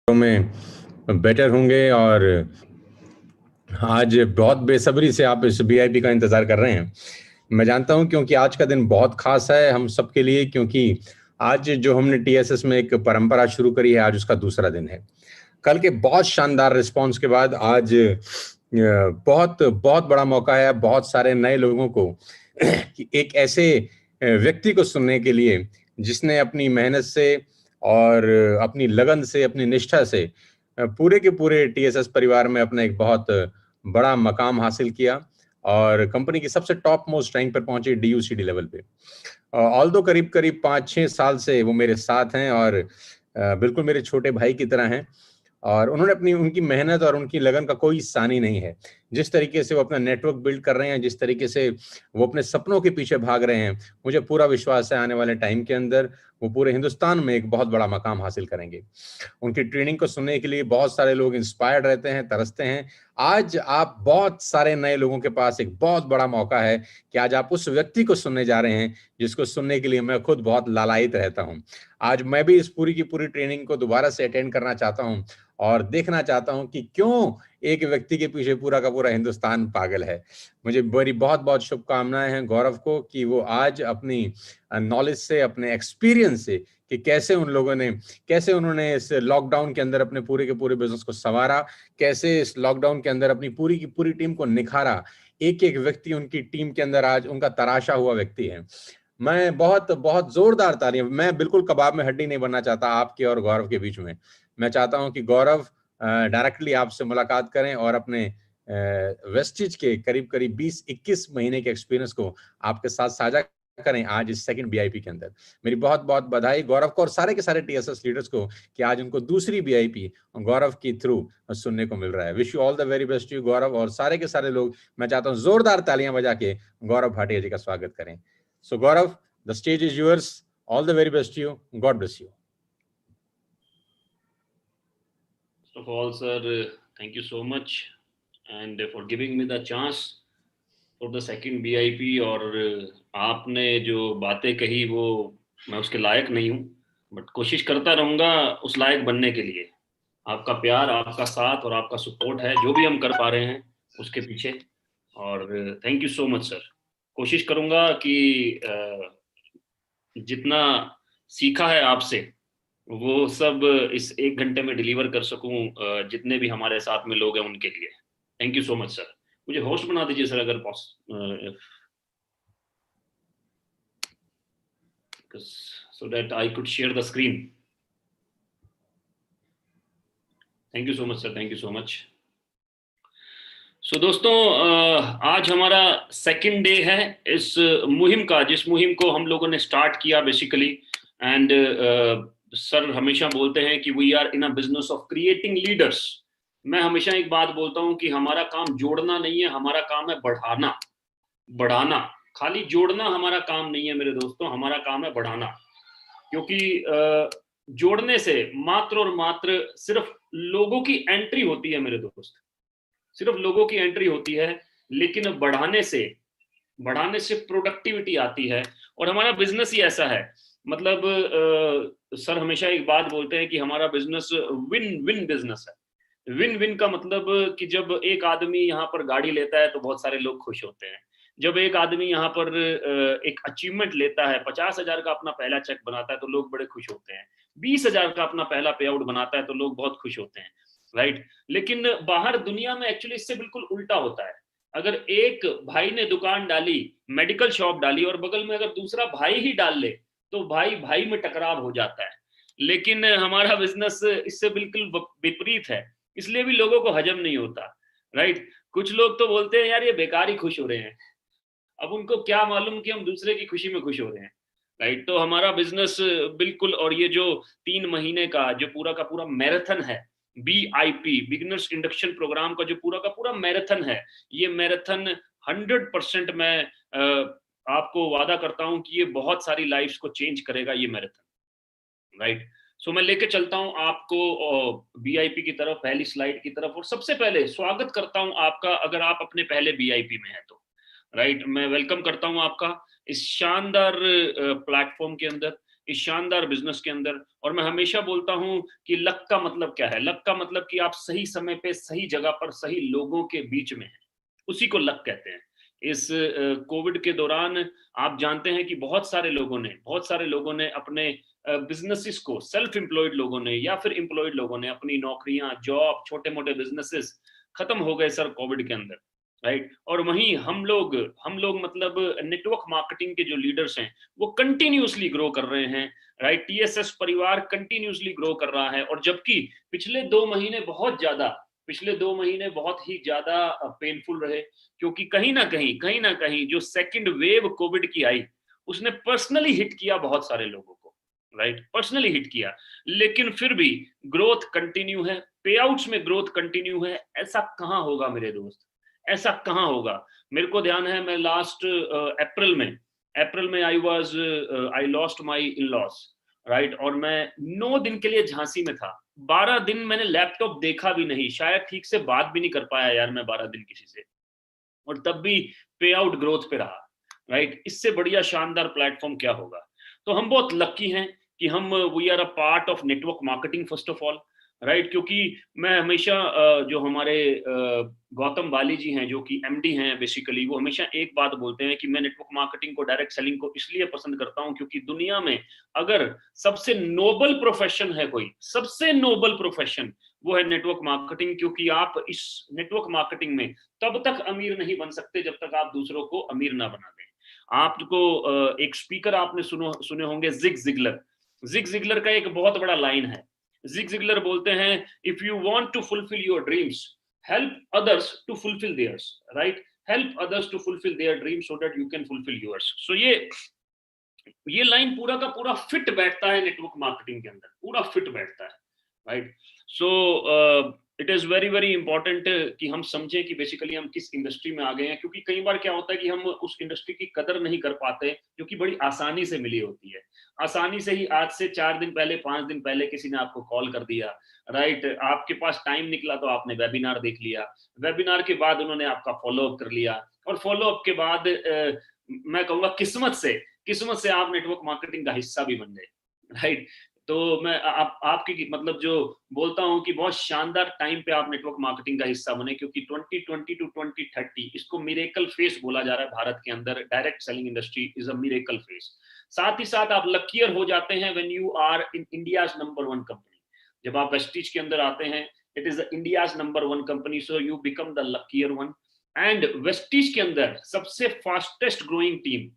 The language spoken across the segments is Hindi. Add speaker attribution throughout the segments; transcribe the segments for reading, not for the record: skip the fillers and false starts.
Speaker 1: में बेटर होंगे। और आज बहुत बेसब्री से आप इस वीआईपी का इंतजार कर रहे हैं। मैं जानता हूं क्योंकि आज का दिन बहुत खास है हम सबके लिए, क्योंकि आज जो हमने टीएसएस में एक परंपरा शुरू करी है, आज उसका दूसरा दिन है। कल के बहुत शानदार रिस्पांस के बाद आज बहुत बहुत बड़ा मौका है बहुत सारे नए लोगों को कि एक ऐसे व्यक्ति को सुनने के लिए जिसने अपनी मेहनत से और अपनी लगन से, अपनी निष्ठा से पूरे के पूरे टीएसएस परिवार में अपना एक बहुत बड़ा मकाम हासिल किया और कंपनी की सबसे टॉप मोस्ट रैंक पर पहुंचे डीयूसीडी लेवल पे। ऑल दो करीब करीब 5-6 साल से वो मेरे साथ हैं और बिल्कुल मेरे छोटे भाई की तरह हैं। और उन्होंने अपनी उनकी मेहनत और उनकी लगन का कोई सानी नहीं है। जिस तरीके से वो अपना नेटवर्क बिल्ड कर रहे हैं, जिस तरीके से वो अपने सपनों के पीछे भाग रहे हैं, मुझे पूरा विश्वास है आने वाले टाइम के अंदर वो पूरे हिंदुस्तान में एक बहुत बड़ा मकाम हासिल करेंगे। उनकी ट्रेनिंग को सुनने के लिए बहुत सारे लोग इंस्पायर्ड रहते हैं, तरसते हैं। आज आप बहुत सारे नए लोगों के पास एक बहुत बड़ा मौका है कि आज आप उस व्यक्ति को सुनने जा रहे हैं जिसको सुनने के लिए मैं खुद बहुत लालायित रहता हूं। आज मैं भी इस पूरी की पूरी ट्रेनिंग को दोबारा से अटेंड करना चाहता हूं और देखना चाहता हूं कि क्यों एक व्यक्ति के पीछे पूरा का पूरा हिंदुस्तान पागल है। मुझे बड़ी बहुत बहुत शुभकामनाएं हैं गौरव को कि वो आज अपनी नॉलेज से, अपने एक्सपीरियंस से, कि कैसे उन्होंने इस लॉकडाउन के अंदर अपने पूरे के पूरे बिजनेस को संवारा, कैसे इस लॉकडाउन के अंदर अपनी पूरी की पूरी टीम को निखारा। एक एक व्यक्ति उनकी टीम के अंदर आज उनका तराशा हुआ व्यक्ति है। मैं बहुत बहुत जोरदार तालियां, मैं बिल्कुल कबाब में हड्डी नहीं बनना चाहता आपके और गौरव के बीच में। मैं चाहता हूं कि गौरव डायरेक्टली आपसे मुलाकात करें और अपने वेस्टिज के करीब करीब 20-21 महीने के एक्सपीरियंस को आपके साथ साझा करें आज इस सेकंड बीआईपी के अंदर। मेरी बहुत बहुत बधाई गौरव को और सारे के सारे टीएसएस लीडर्स को कि आज उनको दूसरी बीआईपी गौरव की थ्रू सुनने को मिल रहा है। Wish you all the very best you Gaurav और सारे के सारे लोग। मैं चाहता हूं जोरदार तालियां बजा के गौरव भाटिया जी का स्वागत करें। So Gaurav, the stage is yours. All the very best to you. God bless you.
Speaker 2: First of all, sir, thank you so much and for giving me the chance for the second BIP। और आपने जो बातें कही वो मैं उसके लायक नहीं हूँ, बट कोशिश करता रहूँगा उस लायक बनने के लिए। आपका प्यार, आपका साथ और आपका सपोर्ट है जो भी हम कर पा रहे हैं उसके पीछे। और thank you so much sir. कोशिश करूँगा कि जितना सीखा है आपसे वो सब इस 1 घंटे में डिलीवर कर सकूं जितने भी हमारे साथ में लोग हैं उनके लिए। Thank you so much sir. मुझे होस्ट बना दीजिए सर अगर so that I could share the screen. Thank you so much sir, thank you so much. So दोस्तों, आज हमारा सेकंड डे है इस मुहिम का, जिस मुहिम को हम लोगों ने स्टार्ट किया बेसिकली। एंड सर हमेशा बोलते हैं कि we are in a business of creating leaders. मैं हमेशा एक बात बोलता हूं कि हमारा काम जोड़ना नहीं है, हमारा काम है बढ़ाना। बढ़ाना, खाली जोड़ना हमारा काम नहीं है मेरे दोस्तों, हमारा काम है बढ़ाना। क्योंकि जोड़ने से मात्र और मात्र सिर्फ लोगों की एंट्री होती है मेरे दोस्त, सिर्फ लोगों की एंट्री होती है। लेकिन बढ़ाने से प्रोडक्टिविटी आती है। और हमारा बिजनेस ही ऐसा है। मतलब सर हमेशा एक बात बोलते हैं कि हमारा बिजनेस विन विन बिजनेस है। विन विन का मतलब कि जब एक आदमी यहाँ पर गाड़ी लेता है तो बहुत सारे लोग खुश होते हैं। जब एक आदमी यहाँ पर एक अचीवमेंट लेता है, 50,000 का अपना पहला चेक बनाता है तो लोग बड़े खुश होते हैं। 20,000 का अपना पहला पे आउट बनाता है तो लोग बहुत खुश होते हैं, राइट। लेकिन बाहर दुनिया में एक्चुअली इससे बिल्कुल उल्टा होता है। अगर एक भाई ने दुकान डाली, मेडिकल शॉप डाली, और बगल में अगर दूसरा भाई ही डाल ले तो भाई भाई में टकराव हो जाता है। लेकिन हमारा बिजनेस इससे बिल्कुल विपरीत है, इसलिए भी लोगों को हजम नहीं होता, राइट। कुछ लोग तो बोलते हैं यार ये बेकार ही खुश हो रहे हैं, अब उनको क्या मालूम कि हम दूसरे की खुशी में खुश हो रहे हैं, राइट। तो हमारा बिजनेस बिल्कुल, और ये जो 3 महीने का जो पूरा का पूरा मैराथन है, BIP बिगिनर्स इंडक्शन प्रोग्राम का जो पूरा का पूरा मैराथन है, ये मैराथन 100% मैं आपको वादा करता हूं कि ये बहुत सारी लाइफ्स को चेंज करेगा ये मैराथन, राइट। सो मैं लेके चलता हूं आपको BIP की तरफ, पहली स्लाइड की तरफ। और सबसे पहले स्वागत करता हूं आपका, अगर आप अपने पहले BIP में है तो, राइट। मैं वेलकम करता हूं आपका इस शानदार प्लेटफॉर्म के अंदर। इस शानदार बिजनेस के अंदर। और मैं हमेशा बोलता हूं कि लक का मतलब क्या है? लक का मतलब कि आप सही समय पे सही जगह पर सही लोगों के बीच में हैं, उसी को लक कहते हैं। इस कोविड के दौरान आप जानते हैं कि बहुत सारे लोगों ने अपने बिजनेसेस को, सेल्फ एम्प्लॉयड लोगों ने या फिर एम्प्लॉयड लोगों ने अपनी नौकरियां, जॉब, छोटे मोटे बिजनेसेस खत्म हो गए सर कोविड के अंदर, राइट। और वहीं हम लोग मतलब नेटवर्क मार्केटिंग के जो लीडर्स हैं वो कंटिन्यूअसली ग्रो कर रहे हैं, राइट। टीएसएस परिवार कंटिन्यूअसली ग्रो कर रहा है। और जबकि पिछले 2 महीने बहुत ही ज्यादा पेनफुल रहे, क्योंकि कहीं ना कहीं जो सेकंड वेव कोविड की आई उसने पर्सनली हिट किया बहुत सारे लोगों को, राइट, पर्सनली हिट किया। लेकिन फिर भी ग्रोथ कंटिन्यू है, पे आउट्स में ग्रोथ कंटिन्यू है। ऐसा कहां होगा मेरे दोस्त, ऐसा कहां होगा? मेरे को ध्यान है, मैं लास्ट अप्रैल में I lost my in loss, right. और मैं 9 दिन के लिए झांसी में था। 12 दिन मैंने लैपटॉप देखा भी नहीं, शायद ठीक से बात भी नहीं कर पाया यार मैं 12 दिन किसी से, और तब भी पे आउट ग्रोथ पे रहा, राइट। इससे बढ़िया शानदार प्लेटफॉर्म क्या होगा? तो हम बहुत लकी हैं कि हम we are a part of network marketing first of all, right. क्योंकि मैं हमेशा जो हमारे गौतम बाली जी हैं जो कि एमडी हैं बेसिकली, वो हमेशा एक बात बोलते हैं कि मैं नेटवर्क मार्केटिंग को, डायरेक्ट सेलिंग को इसलिए पसंद करता हूं क्योंकि दुनिया में अगर सबसे नोबल प्रोफेशन है कोई, सबसे नोबल प्रोफेशन, वो है नेटवर्क मार्केटिंग। क्योंकि आप इस नेटवर्क मार्केटिंग में तब तक अमीर नहीं बन सकते जब तक आप दूसरों को अमीर ना बना दें। आपको एक स्पीकर आपने सुने होंगे, जिग जिगलर का एक बहुत बड़ा लाइन है। जिग जिगलर बोलते हैं, if you want to fulfil your dreams, help others to fulfil theirs, right. Help others to fulfil their dreams so that you can fulfil yours. So ये लाइन पूरा का पूरा फिट बैठता है नेटवर्क मार्केटिंग के अंदर, पूरा फिट बैठता है, right. So it is very very important कि हम समझें कि बेसिकली हम किस इंडस्ट्री में आ गए हैं। क्योंकि कई बार क्या होता है कि हम उस इंडस्ट्री की कदर नहीं कर पाते जो कि बड़ी आसानी से मिली होती है। आसानी से ही आज से 4 दिन पहले, 5 दिन पहले किसी ने आपको कॉल कर दिया, राइट। आपके पास टाइम निकला तो आपने वेबिनार देख लिया, वेबिनार के बाद उन्होंने आपका फॉलोअप कर लिया, और फॉलोअप के बाद मैं कहूँगा किस्मत से आप नेटवर्क मार्केटिंग का हिस्सा भी बन गए, राइट। तो मैं आपकी मतलब जो बोलता हूं कि बहुत शानदार टाइम पे आप नेटवर्क मार्केटिंग का हिस्सा बने, क्योंकि 2020 टू 2030 इसको मिरेकल फेस बोला जा रहा है भारत के अंदर। Direct selling industry is a miracle face. साथ ही साथ आप लकियर हो जाते हैं when you are in India's number 1 company. जब आप वेस्टीज के अंदर आते हैं, it is India's number 1 company, so you become the luckier one. And Vestige के अंदर सबसे फास्टेस्ट ग्रोइंग टीम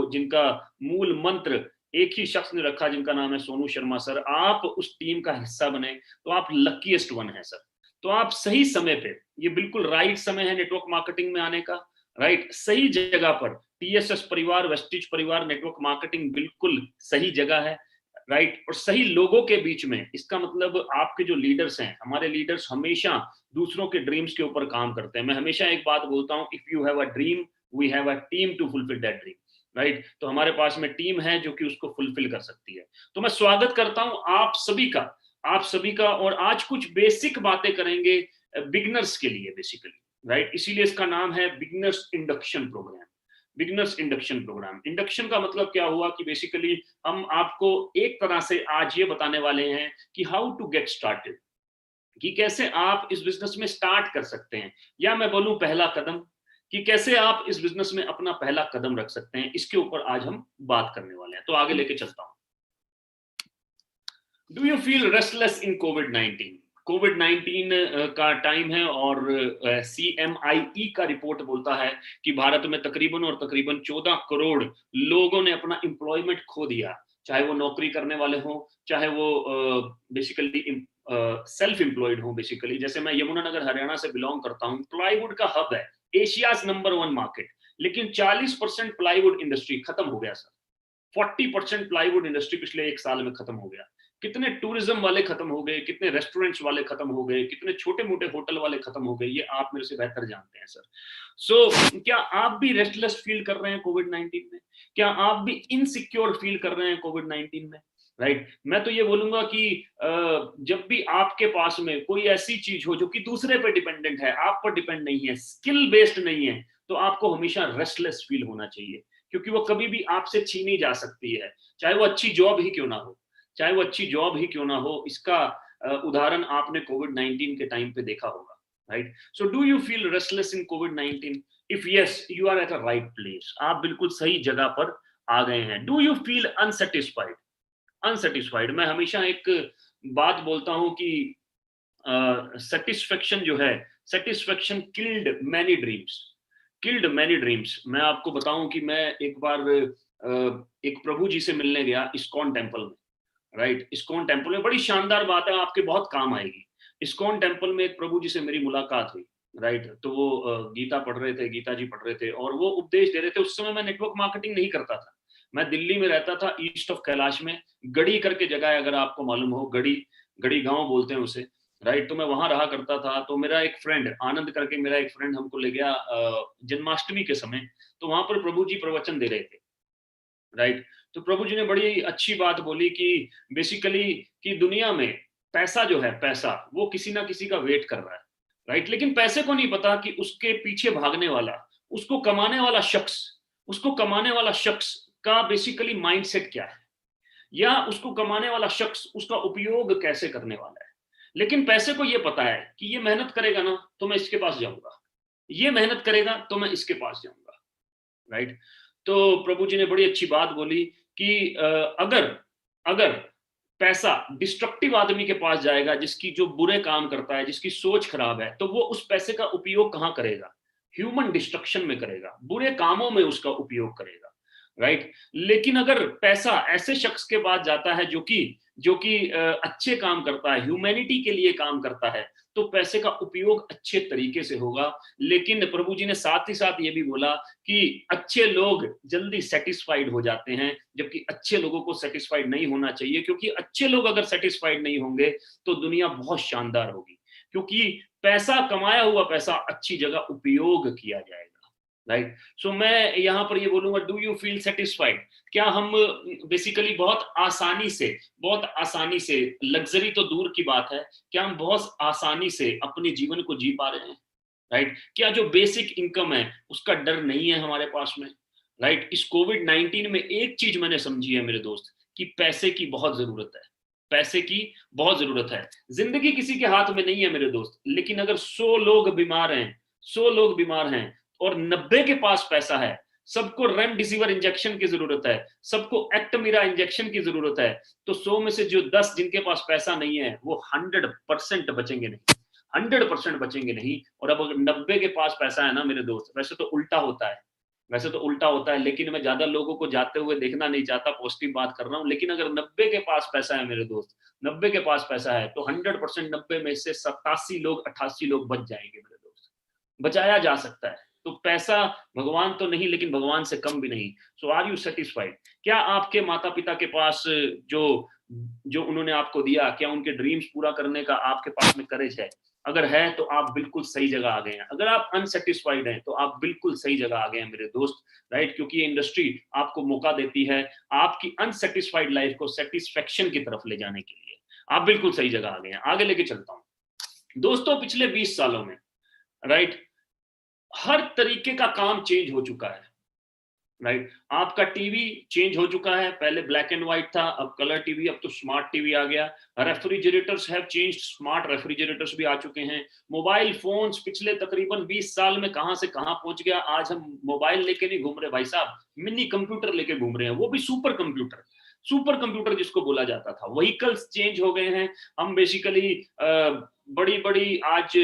Speaker 2: जिनका मूल मंत्र एक ही शख्स ने रखा, जिनका नाम है सोनू शर्मा सर, आप उस टीम का हिस्सा बने तो आप लकीएस्ट वन है सर। तो आप सही समय पे, ये बिल्कुल राइट समय है नेटवर्क मार्केटिंग में आने का, राइट। सही जगह पर टीएसएस परिवार, वेस्टीज परिवार, नेटवर्क मार्केटिंग बिल्कुल सही जगह है, राइट। और सही लोगों के बीच में। इसका मतलब आपके जो लीडर्स हैं, हमारे लीडर्स हमेशा दूसरों के ड्रीम्स के ऊपर काम करते हैं। मैं हमेशा एक बात बोलता हूं, if you have a dream, we have a team to fulfil that dream, right. तो हमारे पास में टीम है जो कि उसको फुलफिल कर सकती है। तो मैं स्वागत करता हूं आप सभी का। और आज कुछ बेसिक बातें करेंगे बिगनर्स के लिए बेसिकली, राइट। इसीलिए इसका नाम है बिगनर्स इंडक्शन प्रोग्राम। इंडक्शन का मतलब क्या हुआ कि बेसिकली हम आपको एक तरह से आज ये बताने वाले हैं कि हाउ टू गेट स्टार्टेड, कि कैसे आप इस बिजनेस में स्टार्ट कर सकते हैं, या मैं बोलूं पहला कदम, कि कैसे आप इस बिजनेस में अपना पहला कदम रख सकते हैं। इसके ऊपर आज हम बात करने वाले हैं। तो आगे लेके चलता हूं। Do you feel restless in कोविड-19 का टाइम है, और CMIE का रिपोर्ट बोलता है कि भारत में तकरीबन 14 करोड़ लोगों ने अपना एम्प्लॉयमेंट खो दिया। चाहे वो नौकरी करने वाले हों, चाहे वो बेसिकली सेल्फ एम्प्लॉयड हो। बेसिकली जैसे मैं यमुनानगर हरियाणा से बिलोंग करता हूँ, प्लाईवुड का हब है, एशियाज नंबर 1 मार्केट, लेकिन 40% प्लाईवुड इंडस्ट्री खत्म हो गया सर। 40% प्लाईवुड इंडस्ट्री पिछले 1 साल में खत्म हो गया। कितने टूरिज्म वाले खत्म हो गए, कितने रेस्टोरेंट्स वाले खत्म हो गए, कितने छोटे मोटे होटल वाले खत्म हो गए, ये आप मेरे से बेहतर जानते हैं सर। क्या आप भी रेस्टलेस फील कर रहे हैं कोविड-19 में? क्या आप भी इनसिक्योर फील कर रहे हैं कोविड-19 में, राइट। मैं तो ये बोलूंगा कि जब भी आपके पास में कोई ऐसी चीज हो जो कि दूसरे पे डिपेंडेंट है, आप पर डिपेंड नहीं है, स्किल बेस्ड नहीं है, तो आपको हमेशा रेस्टलेस फील होना चाहिए। क्योंकि वो कभी भी आपसे छीनी जा सकती है, चाहे वो अच्छी जॉब ही क्यों ना हो, चाहे वो अच्छी जॉब ही क्यों ना हो। इसका उदाहरण आपने कोविड-19 के टाइम पे देखा होगा, right? So do you feel restless in कोविड-19? If yes, you are at a right place. आप बिल्कुल सही जगह पर आ गए हैं। Do you feel unsatisfied? Unsatisfied, मैं हमेशा एक बात बोलता हूं कि सेटिस्फेक्शन जो है, satisfaction killed many dreams, killed many dreams. मैं आपको बताऊं कि मैं एक बार एक प्रभु जी से मिलने गया इस्कॉन टेम्पल में, राइट? इस्कॉन टेम्पल में बड़ी शानदार बात है, आपके बहुत काम आएगी। इस्कॉन टेम्पल में एक प्रभु जी से मेरी मुलाकात हुई, राइट? तो वो गीता पढ़ रहे थे, गीता जी पढ़ रहे थे और वो उपदेश दे रहे थे। उस समय मैं नेटवर्क मार्केटिंग नहीं करता था, मैं दिल्ली में रहता था, ईस्ट ऑफ कैलाश में, गढ़ी करके जगह है, अगर आपको मालूम हो, गढ़ी, गढ़ी गांव बोलते हैं उसे, राइट? तो मैं वहां रहा करता था। तो मेरा एक फ्रेंड आनंद करके, मेरा एक फ्रेंड हमको ले गया जन्माष्टमी के समय। तो वहां पर प्रभु जी प्रवचन दे रहे थे, राइट? तो प्रभु जी ने बड़ी अच्छी बात बोली कि बेसिकली कि दुनिया में पैसा जो है, पैसा वो किसी ना किसी का वेट कर रहा है, राइट? लेकिन पैसे को नहीं पता कि उसके पीछे भागने वाला, उसको कमाने वाला शख्स, उसको कमाने वाला शख्स का बेसिकली माइंडसेट क्या है, या उसको कमाने वाला शख्स उसका उपयोग कैसे करने वाला है। लेकिन पैसे को ये पता है कि ये मेहनत करेगा ना तो मैं इसके पास जाऊंगा, ये मेहनत करेगा तो मैं इसके पास जाऊंगा, राइट? तो प्रभु जी ने बड़ी अच्छी बात बोली कि अगर अगर पैसा डिस्ट्रक्टिव आदमी के पास जाएगा, जिसकी जो बुरे काम करता है, जिसकी सोच खराब है, तो वो उस पैसे का उपयोग कहाँ करेगा? ह्यूमन डिस्ट्रक्शन में करेगा, बुरे कामों में उसका उपयोग करेगा, राइट? लेकिन अगर पैसा ऐसे शख्स के पास जाता है जो कि अच्छे काम करता है, ह्यूमैनिटी के लिए काम करता है, तो पैसे का उपयोग अच्छे तरीके से होगा। लेकिन प्रभु जी ने साथ ही साथ ये भी बोला कि अच्छे लोग जल्दी सेटिस्फाइड हो जाते हैं, जबकि अच्छे लोगों को सेटिस्फाइड नहीं होना चाहिए, क्योंकि अच्छे लोग अगर सेटिस्फाइड नहीं होंगे तो दुनिया बहुत शानदार होगी, क्योंकि पैसा, कमाया हुआ पैसा अच्छी जगह उपयोग किया जाएगा, राइट? सो मैं यहाँ पर ये बोलूंगा, डू यू फील सेटिस्फाइड? क्या हम बेसिकली बहुत आसानी से, लग्जरी तो दूर की बात है, क्या हम बहुत आसानी से अपने जीवन को जी पा रहे हैं, राइट? क्या जो बेसिक इनकम है उसका डर नहीं है हमारे पास में, राइट? इस कोविड-19 में एक चीज मैंने समझी है मेरे दोस्त, कि पैसे की बहुत जरूरत है, पैसे की बहुत जरूरत है। जिंदगी किसी के हाथ में नहीं है मेरे दोस्त, लेकिन अगर 100 लोग बीमार हैं, 100 लोग बीमार हैं और 90 के पास पैसा है, सबको रेमडेसिविर इंजेक्शन की जरूरत है, सबको एक्टमीरा इंजेक्शन की जरूरत है, तो 100 में से जो 10 जिनके पास पैसा नहीं है वो 100% बचेंगे नहीं, 100% बचेंगे नहीं। और अब अगर 90 के पास पैसा है ना मेरे दोस्त, वैसे तो उल्टा होता है, वैसे तो उल्टा होता है, लेकिन मैं ज्यादा लोगों को जाते हुए देखना नहीं चाहता, पॉजिटिव बात कर रहा हूं। लेकिन अगर 90 के पास पैसा है मेरे दोस्त, 90 के पास पैसा है, तो 100% 90 में से 87 लोग, 88 लोग बच जाएंगे मेरे दोस्त, बचाया जा सकता है। तो पैसा भगवान तो नहीं, लेकिन भगवान से कम भी नहीं। सो आर यू सेटिस्फाइड? क्या आपके माता पिता के पास जो जो उन्होंने आपको दिया, क्या उनके ड्रीम्स पूरा करने का आपके पास में करेज है? अगर है तो आप बिल्कुल सही जगह आ गए हैं। अगर आप अनसेटिस्फाइड हैं तो आप बिल्कुल सही जगह आ गए हैं मेरे दोस्त, राइट? क्योंकि ये इंडस्ट्री आपको मौका देती है आपकी अनसेटिस्फाइड लाइफ को सेटिस्फेक्शन की तरफ ले जाने के लिए। आप बिल्कुल सही जगह आ गए हैं। आगे लेके चलता हूं दोस्तों, पिछले 20 सालों में, राइट, हर तरीके का काम चेंज हो चुका है, राइट? आपका टीवी चेंज हो चुका है, पहले ब्लैक एंड व्हाइट था, अब कलर टीवी, अब तो स्मार्ट टीवी आ गया। Refrigerators have changed, smart refrigerators भी आ चुके हैं। मोबाइल फोन्स पिछले तकरीबन 20 साल में कहां से कहां पहुंच गया। आज हम मोबाइल लेके नहीं घूम रहे भाई साहब, मिनी कंप्यूटर लेके घूम रहे हैं, वो भी सुपर कंप्यूटर, सुपर कंप्यूटर जिसको बोला जाता था। व्हीकल्स चेंज हो गए हैं, हम बेसिकली बड़ी बड़ी आज,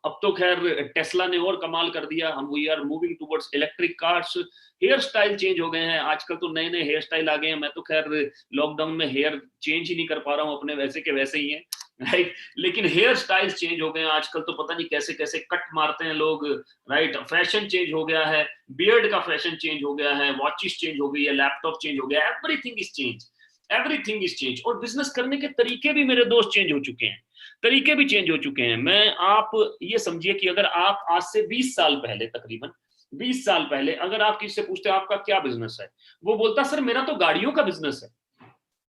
Speaker 2: अब तो खैर टेस्ला ने और कमाल कर दिया, हम we are moving towards electric cars. Hair style change हो गए हैं, आजकल तो नए नए हेयर स्टाइल आ गए हैं। मैं तो खैर लॉकडाउन में हेयर चेंज ही नहीं कर पा रहा हूँ, अपने वैसे के वैसे ही हैं, राइट? लेकिन हेयर स्टाइल्स चेंज हो गए हैं आजकल, तो पता नहीं कैसे कैसे कट मारते हैं लोग, राइट? फैशन चेंज हो गया है, बियर्ड का फैशन चेंज हो गया है, वॉचेस चेंज हो गई है, लैपटॉप चेंज हो गया है, everything is change, everything is change. और बिजनेस करने के तरीके भी मेरे दोस्त चेंज हो चुके हैं, तरीके भी चेंज हो चुके हैं। मैं, आप ये समझिए कि अगर आप आज से 20 साल पहले, तकरीबन 20 साल पहले अगर आप किसी से पूछते आपका क्या बिजनेस है, वो बोलता सर मेरा तो गाड़ियों का बिजनेस है,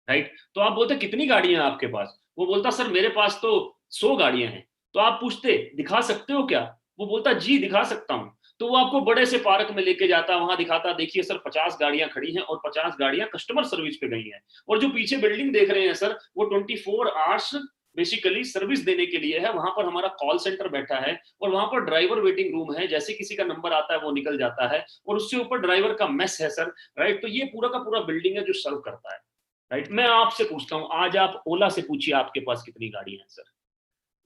Speaker 2: राइट? तो आप बोलते कितनी गाड़ियां हैं आपके पास? वो बोलता सर मेरे पास तो 100 गाड़ियां हैं। तो आप पूछते दिखा सकते हो क्या? वो बोलता जी दिखा सकता हूं। तो वो आपको बड़े से पार्क में लेके जाता, वहां दिखाता, देखिए सर 50 गाड़ियां खड़ी हैं और 50 गाड़ियां कस्टमर सर्विस पे गई हैं, और जो पीछे बिल्डिंग देख रहे हैं सर वो 24 आवर्स बेसिकली सर्विस देने के लिए है। वहां पर हमारा कॉल सेंटर बैठा है और वहां पर ड्राइवर वेटिंग रूम है, जैसे किसी का नंबर आता है वो निकल जाता है, और उससे ऊपर ड्राइवर का मेस है सर, राइट। तो ये पूरा का पूरा बिल्डिंग है जो सर्व करता है, राइट। मैं आपसे पूछता हूं, आज आप ओला से पूछिए आपके पास कितनी गाड़ियां हैं सर,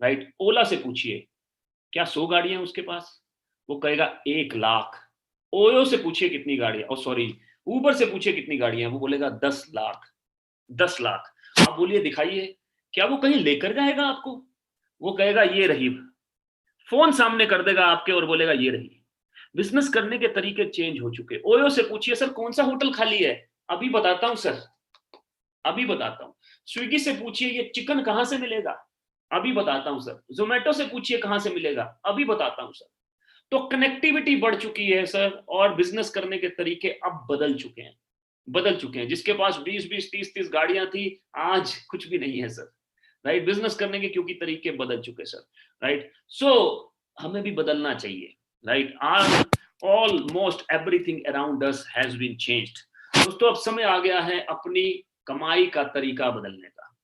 Speaker 2: राइट। ओला से पूछिए क्या 100 गाड़ियां उसके पास, वो कहेगा 1 लाख। ओयो से पूछिए कितनी गाड़ियां, और सॉरी उबर से पूछिए कितनी गाड़ियां, वो बोलेगा 10 लाख। 10 लाख। आप बोलिए दिखाइए, क्या वो कहीं लेकर जाएगा आपको? वो कहेगा ये रही, फोन सामने कर देगा आपके और बोलेगा ये रही। बिजनेस करने के तरीके चेंज हो चुके। ओयो से पूछिए सर कौन सा होटल खाली है, अभी बताता हूं सर, अभी बताता हूं। स्विगी से पूछिए ये चिकन कहां से मिलेगा, अभी बताता हूं सर। जोमेटो से पूछिए कहां से मिलेगा, अभी बताता हूं सर। तो कनेक्टिविटी बढ़ चुकी है सर, और बिजनेस करने के तरीके अब बदल चुके हैं, बदल चुके हैं। जिसके पास 20-20, 30-30 गाड़ियां थी, आज कुछ भी नहीं है सर, राइट। बिजनेस करने के क्योंकि तरीके बदल चुके सर, राइट। सो हमें भी बदलना चाहिए, right. Almost everything around us has been changed. दोस्तों अब समय आ गया है अपनी कमाई का तरीका बदलने का,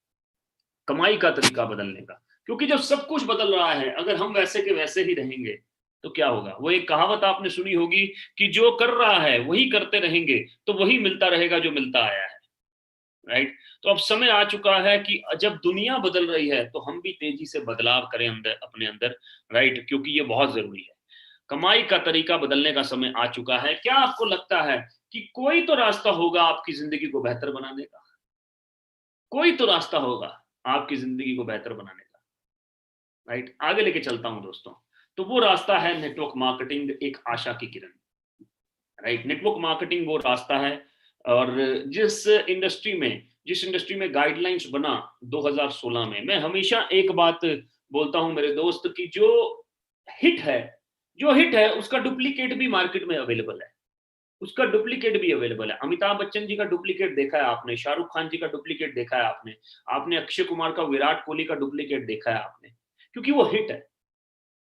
Speaker 2: कमाई का तरीका बदलने का। क्योंकि जब सब कुछ बदल रहा है, अगर हम वैसे के वैसे ही रहेंगे तो क्या होगा? वो एक कहावत आपने सुनी होगी कि जो कर रहा है वही करते रहेंगे तो वही मिलता रहेगा जो मिलता आया है, राइट। तो अब समय आ चुका है कि जब दुनिया बदल रही है तो हम भी तेजी से बदलाव करें अंदर, अपने अंदर, राइट। क्योंकि ये बहुत जरूरी है। कमाई का तरीका बदलने का समय आ चुका है। क्या आपको लगता है कि कोई तो रास्ता होगा आपकी जिंदगी को बेहतर बनाने का? कोई तो रास्ता होगा आपकी जिंदगी को बेहतर बनाने का, राइट। आगे लेके चलता हूं दोस्तों। तो वो रास्ता है नेटवर्क मार्केटिंग, एक आशा की किरण, राइट। नेटवर्क मार्केटिंग वो रास्ता है, और जिस इंडस्ट्री में गाइडलाइंस बना 2016 में, मैं हमेशा एक बात बोलता हूं मेरे दोस्त की जो हिट है उसका डुप्लीकेट भी मार्केट में अवेलेबल है, उसका डुप्लीकेट भी अवेलेबल है। अमिताभ बच्चन जी का डुप्लीकेट देखा है आपने, शाहरुख खान जी का डुप्लीकेट देखा है आपने, आपने अक्षय कुमार का, विराट कोहली का डुप्लीकेट देखा है आपने, क्योंकि वो हिट है,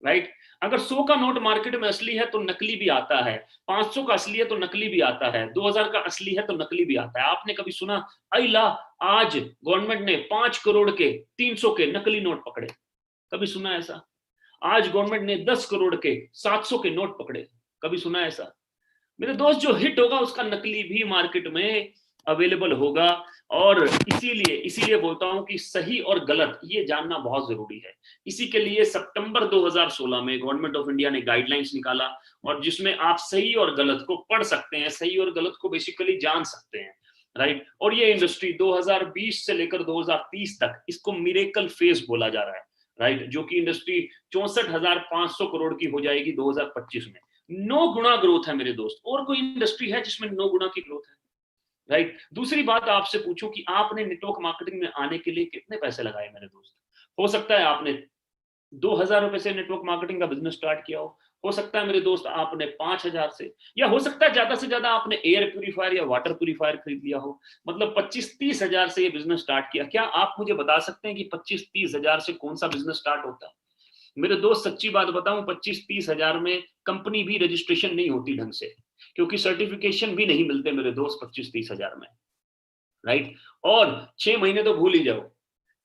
Speaker 2: राइट। अगर 100 का नोट मार्केट में असली है तो नकली भी आता है, 500 का असली है तो नकली भी आता है, 2000 का असली है तो नकली भी आता है। आपने कभी सुना अला आज गवर्नमेंट ने 5 करोड़ के 300 के नकली नोट पकड़े? कभी सुना ऐसा? आज गवर्नमेंट ने 10 करोड़ के 700 के नोट पकड़े? कभी सुना ऐसा? मेरे दोस्त जो हिट होगा उसका नकली भी मार्केट में अवेलेबल होगा। और इसीलिए बोलता हूं कि सही और गलत ये जानना बहुत जरूरी है। इसी के लिए सितंबर 2016 में गवर्नमेंट ऑफ इंडिया ने गाइडलाइंस निकाला, और जिसमें आप सही और गलत को पढ़ सकते हैं, सही और गलत को बेसिकली जान सकते हैं, राइट। और ये इंडस्ट्री 2020 से लेकर 2030 तक इसको मिरेकल फेज बोला जा रहा है, राइट। जो कि इंडस्ट्री 64,500 करोड़ की हो जाएगी 2025 में। 9 गुना ग्रोथ है मेरे दोस्त। और कोई इंडस्ट्री है जिसमें 9 गुना की ग्रोथ है, राइट। दूसरी बात आपसे पूछूं कि आपने नेटवर्क मार्केटिंग में आने के लिए कितने पैसे लगाए मेरे दोस्त? हो सकता है आपने 2,000 रुपए से नेटवर्क मार्केटिंग का बिजनेस स्टार्ट किया हो सकता है मेरे दोस्त आपने 5,000 से, या हो सकता है ज्यादा से ज्यादा आपने एयर प्यूरिफायर या वाटर प्यूरिफायर खरीद लिया हो, मतलब 25-30 हजार से ये बिजनेस स्टार्ट किया। क्या आप मुझे बता सकते हैं कि 25-30 हजार से कौन सा बिजनेस स्टार्ट होता है? मेरे दोस्त सच्ची बात बताऊं, 25-30 हजार में कंपनी भी रजिस्ट्रेशन नहीं होती ढंग से, क्योंकि सर्टिफिकेशन भी नहीं मिलते मेरे दोस्त 25-30 हजार में, राइट। और 6 महीने तो भूल ही जाओ।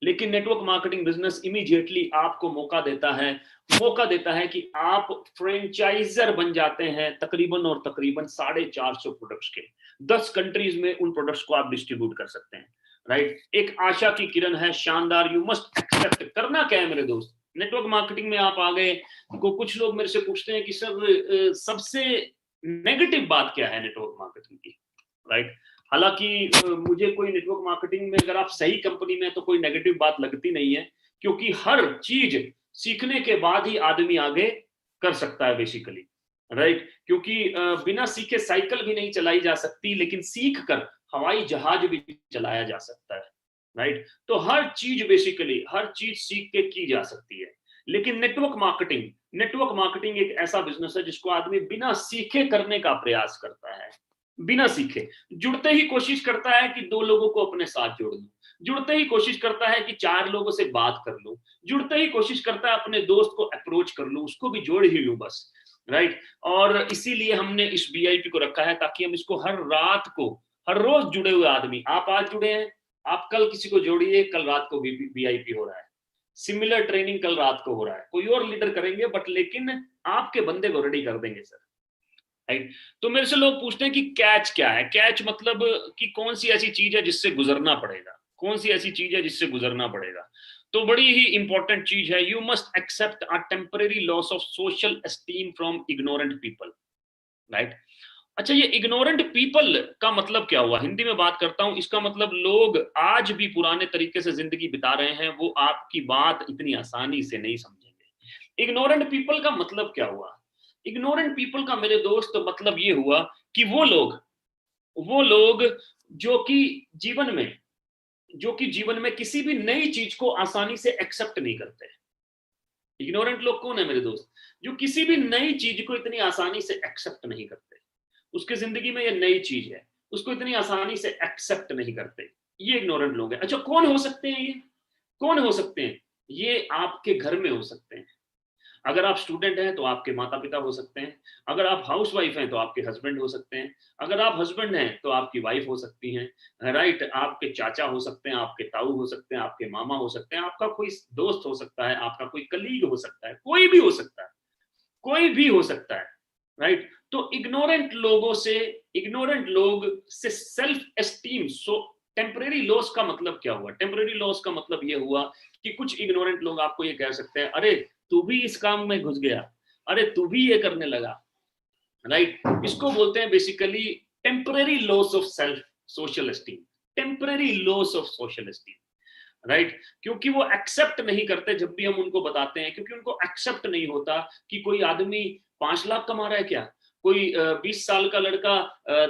Speaker 2: लेकिन नेटवर्क मार्केटिंग बिजनेस इमीडिएटली आपको मौका देता है कि आप फ्रेंचाइजर बन जाते हैं तकरीबन और तकरीबन 450 प्रोडक्ट्स के। 10 कंट्रीज में उन प्रोडक्ट्स को आप डिस्ट्रीब्यूट कर सकते हैं, राइट। एक आशा की किरण है, शानदार। You must accept. करना क्या है मेरे दोस्त? नेटवर्क मार्केटिंग में आप आ गए, तो कुछ लोग मेरे से पूछते हैं कि सर सबसे नेगेटिव बात क्या है नेटवर्क मार्केटिंग की, राइट। हालांकि मुझे कोई नेटवर्क मार्केटिंग में अगर आप सही कंपनी में तो कोई नेगेटिव बात लगती नहीं है, क्योंकि हर चीज सीखने के बाद ही आदमी आगे कर सकता है बेसिकली, राइट। क्योंकि बिना सीखे साइकिल भी नहीं चलाई जा सकती, लेकिन सीख कर हवाई जहाज भी चलाया जा सकता है, राइट। तो हर चीज सीख के की जा सकती है। लेकिन नेटवर्क मार्केटिंग एक ऐसा बिजनेस है जिसको आदमी बिना सीखे करने का प्रयास करता है, बिना सीखे। जुड़ते ही कोशिश करता है कि 2 लोगों को अपने साथ जोड़ लूं, जुड़ते ही कोशिश करता है कि 4 लोगों से बात कर लूं, जुड़ते ही कोशिश करता है अपने दोस्त को अप्रोच कर लूं, उसको भी जोड़ ही लूं बस, राइट। और इसीलिए हमने इस वीआईपी को रखा है ताकि हम इसको हर रात को, हर रोज जुड़े हुए आदमी, आप आज जुड़े हैं, आप कल किसी को जोड़िए, कल रात को वीआईपी हो रहा है, सिमिलर ट्रेनिंग कल रात को हो रहा है, कोई और लीडर करेंगे बट लेकिन आपके बंदे को रेडी कर देंगे सर, राइट। तो मेरे से लोग पूछते हैं कि कैच क्या है। कैच मतलब कि कौन सी ऐसी चीज है जिससे गुजरना पड़ेगा, कौन सी ऐसी चीज है जिससे गुजरना पड़ेगा। तो बड़ी ही इंपॉर्टेंट चीज है, you must accept a temporary loss of social esteem from ignorant people, right. अच्छा, ये इग्नोरेंट पीपल का मतलब क्या हुआ, हिंदी में बात करता हूं। इसका मतलब लोग आज भी पुराने तरीके से जिंदगी बिता रहे हैं, वो आपकी बात इतनी आसानी से नहीं समझेंगे। इग्नोरेंट पीपल का मतलब क्या हुआ? इग्नोरेंट पीपल का मेरे दोस्त मतलब ये हुआ कि वो लोग जो कि जीवन में किसी भी नई चीज को आसानी से एक्सेप्ट नहीं करते। इग्नोरेंट लोग कौन है मेरे दोस्त? जो किसी भी नई चीज को इतनी आसानी से एक्सेप्ट नहीं करते। उसके जिंदगी में ये नई चीज है, उसको इतनी आसानी से एक्सेप्ट नहीं करते, ये इग्नोरेंट लोग हैं। अच्छा, कौन हो सकते हैं ये? कौन हो सकते हैं ये? आपके घर में हो सकते हैं। अगर आप स्टूडेंट हैं तो आपके माता पिता हो सकते हैं, अगर आप हाउसवाइफ हैं तो आपके हस्बैंड हो सकते हैं, अगर आप हस्बैंड हैं तो आपकी वाइफ हो सकती हैं, राइट। आपके चाचा हो सकते हैं, आपके ताऊ हो सकते हैं, आपके मामा हो सकते हैं, आपका कोई दोस्त हो सकता है, आपका कोई कलीग हो सकता है, कोई भी हो सकता है, कोई भी हो सकता है, राइट। तो इग्नोरेंट लोग से सेल्फ एस्टीम, सो टेम्परेरी लॉस का मतलब क्या हुआ? टेम्परेरी लॉस का मतलब ये हुआ कि कुछ इग्नोरेंट लोग आपको ये कह सकते हैं, अरे तू भी इस काम में घुस गया, अरे तू भी ये करने लगा, राइट। इसको बोलते हैं basically temporary loss of self social esteem, temporary loss of social esteem, right. क्योंकि वो एक्सेप्ट नहीं करते जब भी हम उनको बताते हैं, क्योंकि उनको एक्सेप्ट नहीं होता कि कोई आदमी 5 लाख कमा रहा है क्या, कोई 20 साल का लड़का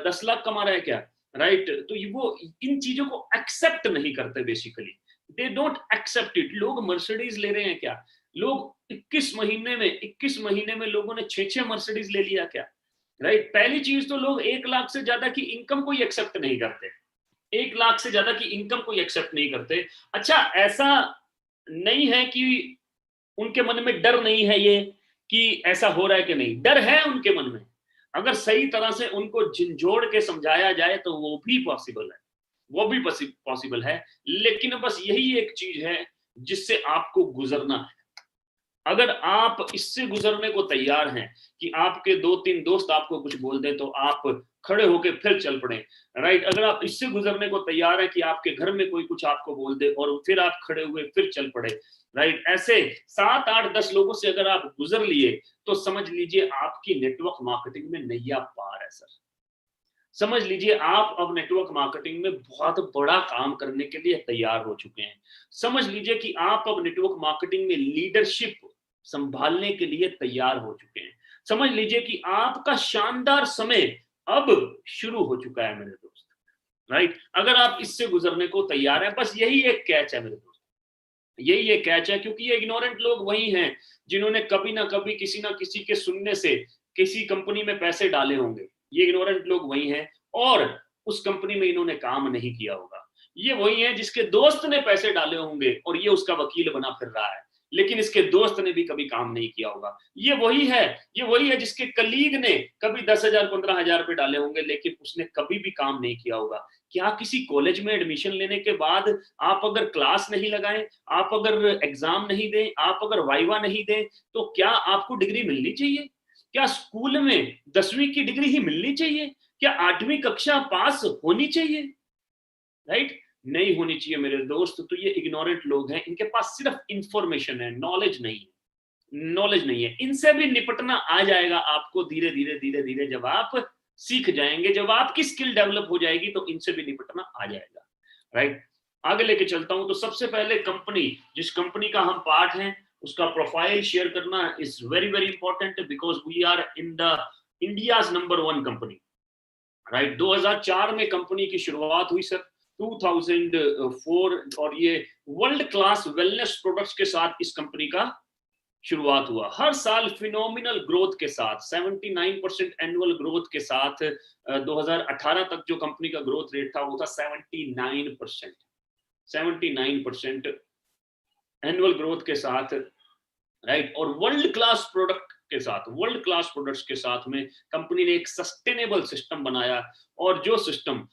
Speaker 2: 10 लाख कमा रहा है क्या, राइट। तो वो इन चीजों को एक्सेप्ट नहीं करते, basically they don't accept it. लोग मर्सिडीज ले रहे हैं क्या? लोग 21 महीने में लोगों ने 6 मर्सिडीज ले लिया क्या, राइट। पहली चीज तो लोग 1 लाख से ज्यादा की इनकम को एक्सेप्ट नहीं करते, 1 लाख से ज्यादा की इनकम को एक्सेप्ट नहीं करते। अच्छा, ऐसा नहीं है कि उनके मन में डर नहीं है ये कि ऐसा हो रहा है कि नहीं, डर है उनके मन में। अगर सही तरह से उनको झिंझोड़ के समझाया जाए तो वो भी पॉसिबल है, वो भी पॉसिबल है। लेकिन बस यही एक चीज है जिससे आपको गुजरना है। अगर आप इससे गुजरने को तैयार हैं कि आपके 2-3 दोस्त आपको कुछ बोल दें तो आप खड़े होके फिर चल पड़े, राइट। अगर आप इससे गुजरने को तैयार हैं कि आपके घर में कोई कुछ आपको बोल दे और फिर आप खड़े हुए फिर चल पड़े, राइट। ऐसे 7, 8, 10 लोगों से अगर आप गुजर लिए तो समझ लीजिए आपकी नेटवर्क मार्केटिंग में नैया पार है सर। समझ लीजिए आप अब नेटवर्क मार्केटिंग में बहुत बड़ा काम करने के लिए तैयार हो चुके हैं। समझ लीजिए कि आप अब नेटवर्क मार्केटिंग में लीडरशिप संभालने के लिए तैयार हो चुके हैं। समझ लीजिए कि आपका शानदार समय अब शुरू हो चुका है मेरे दोस्त, राइट। अगर आप इससे गुजरने को तैयार हैं, बस यही एक कैच है मेरे दोस्त, यही एक कैच है। क्योंकि ये इग्नोरेंट लोग वही हैं जिन्होंने कभी ना कभी किसी ना किसी के सुनने से किसी कंपनी में पैसे डाले होंगे। ये इग्नोरेंट लोग वही हैं और उस कंपनी में इन्होंने काम नहीं किया होगा। ये वही है जिसके दोस्त ने पैसे डाले होंगे और ये उसका वकील बना फिर रहा है, लेकिन इसके दोस्त ने भी कभी काम नहीं किया होगा। ये वही है जिसके कलीग ने कभी 10,000 15,000 रुपए डाले होंगे लेकिन उसने कभी भी काम नहीं किया होगा। क्या किसी कॉलेज में एडमिशन लेने के बाद आप अगर क्लास नहीं लगाएं, आप अगर एग्जाम नहीं दें, आप अगर वाइवा नहीं दें तो क्या आपको डिग्री मिलनी चाहिए? क्या स्कूल में 10वीं की डिग्री ही मिलनी चाहिए? क्या 8वीं कक्षा पास होनी चाहिए, राइट? नहीं होनी चाहिए मेरे दोस्त। तो ये इग्नोरेंट लोग हैं, इनके पास सिर्फ इंफॉर्मेशन है, नॉलेज नहीं है, नॉलेज नहीं है। इनसे भी निपटना आ जाएगा आपको धीरे धीरे जब आप सीख जाएंगे, जब आपकी स्किल डेवलप हो जाएगी तो इनसे भी निपटना आ जाएगा, राइट। आगे लेके चलता हूं। तो सबसे पहले कंपनी, जिस कंपनी का हम पार्ट हैं उसका प्रोफाइल शेयर करना is very very important because we are in the India's number 1 company, right. 2004 में कंपनी की शुरुआत हुई सर, 2004, और ये वर्ल्ड क्लास वेलनेस प्रोडक्ट्स के साथ इस कंपनी का शुरुआत हुआ। हर साल फिनोमिनल ग्रोथ के साथ 79% एनुअल ग्रोथ के साथ 2018 तक जो कंपनी का ग्रोथ रेट था वो था 79% एनुअल ग्रोथ के साथ, राइट। और वर्ल्ड क्लास प्रोडक्ट के साथ, वर्ल्ड क्लास प्रोडक्ट्स के साथ में कंपनी ने एक सस्टेनेबल सिस्टम बनाया, और जो सिस्टम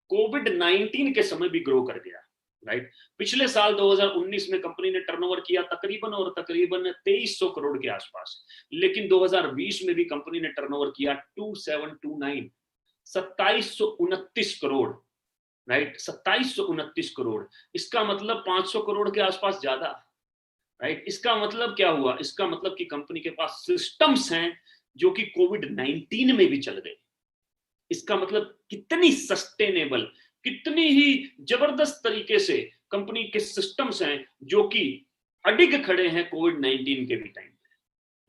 Speaker 2: कोविड-19 के समय भी ग्रो कर गया, राइट। पिछले साल 2019 में कंपनी ने टर्नओवर किया तकरीबन 2300 करोड़ के आसपास, लेकिन 2020 में भी कंपनी ने टर्नओवर किया 2729 करोड़, राइट, 2729 करोड़। इसका मतलब 500 करोड़ के आसपास ज्यादा, राइट। इसका मतलब क्या हुआ? इसका मतलब कि कंपनी के पास सिस्टम्स हैं जो कि कोविड-19 में भी चल गए। इसका मतलब कितनी सस्टेनेबल, कितनी ही जबरदस्त तरीके से कंपनी के सिस्टम्स हैं जो कि अडिग खड़े हैं कोविड-19 के भी टाइम पे,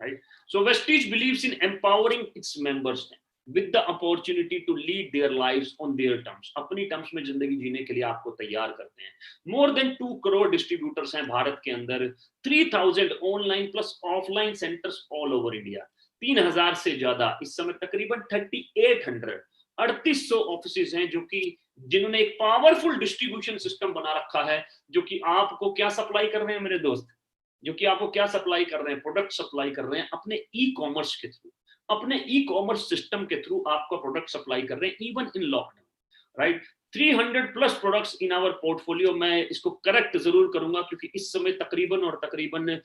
Speaker 2: right. So Vestige believes in empowering its members with the opportunity to lead their lives on their terms, अपनी टर्म्स में जिंदगी जीने के लिए आपको तैयार करते हैं। मोर देन 2 करोड़ डिस्ट्रीब्यूटर्स हैं भारत के अंदर, 3000 online plus offline centres all over India, 3000 से ज्यादा इस समय तकरीबन 3800 ऑफिसेज हैं जो कि जिन्होंने एक पावरफुल डिस्ट्रीब्यूशन सिस्टम बना रखा है, जो कि आपको क्या सप्लाई कर रहे हैं मेरे दोस्त, जो कि आपको क्या सप्लाई कर रहे हैं? प्रोडक्ट सप्लाई कर रहे हैं अपने ई कॉमर्स के थ्रू, अपने ई कॉमर्स सिस्टम के थ्रू आपको प्रोडक्ट सप्लाई कर रहे हैं even in lockdown, right. 300 plus products in our portfolio. मैं इसको करेक्ट जरूर करूंगा क्योंकि इस समय तकरीबन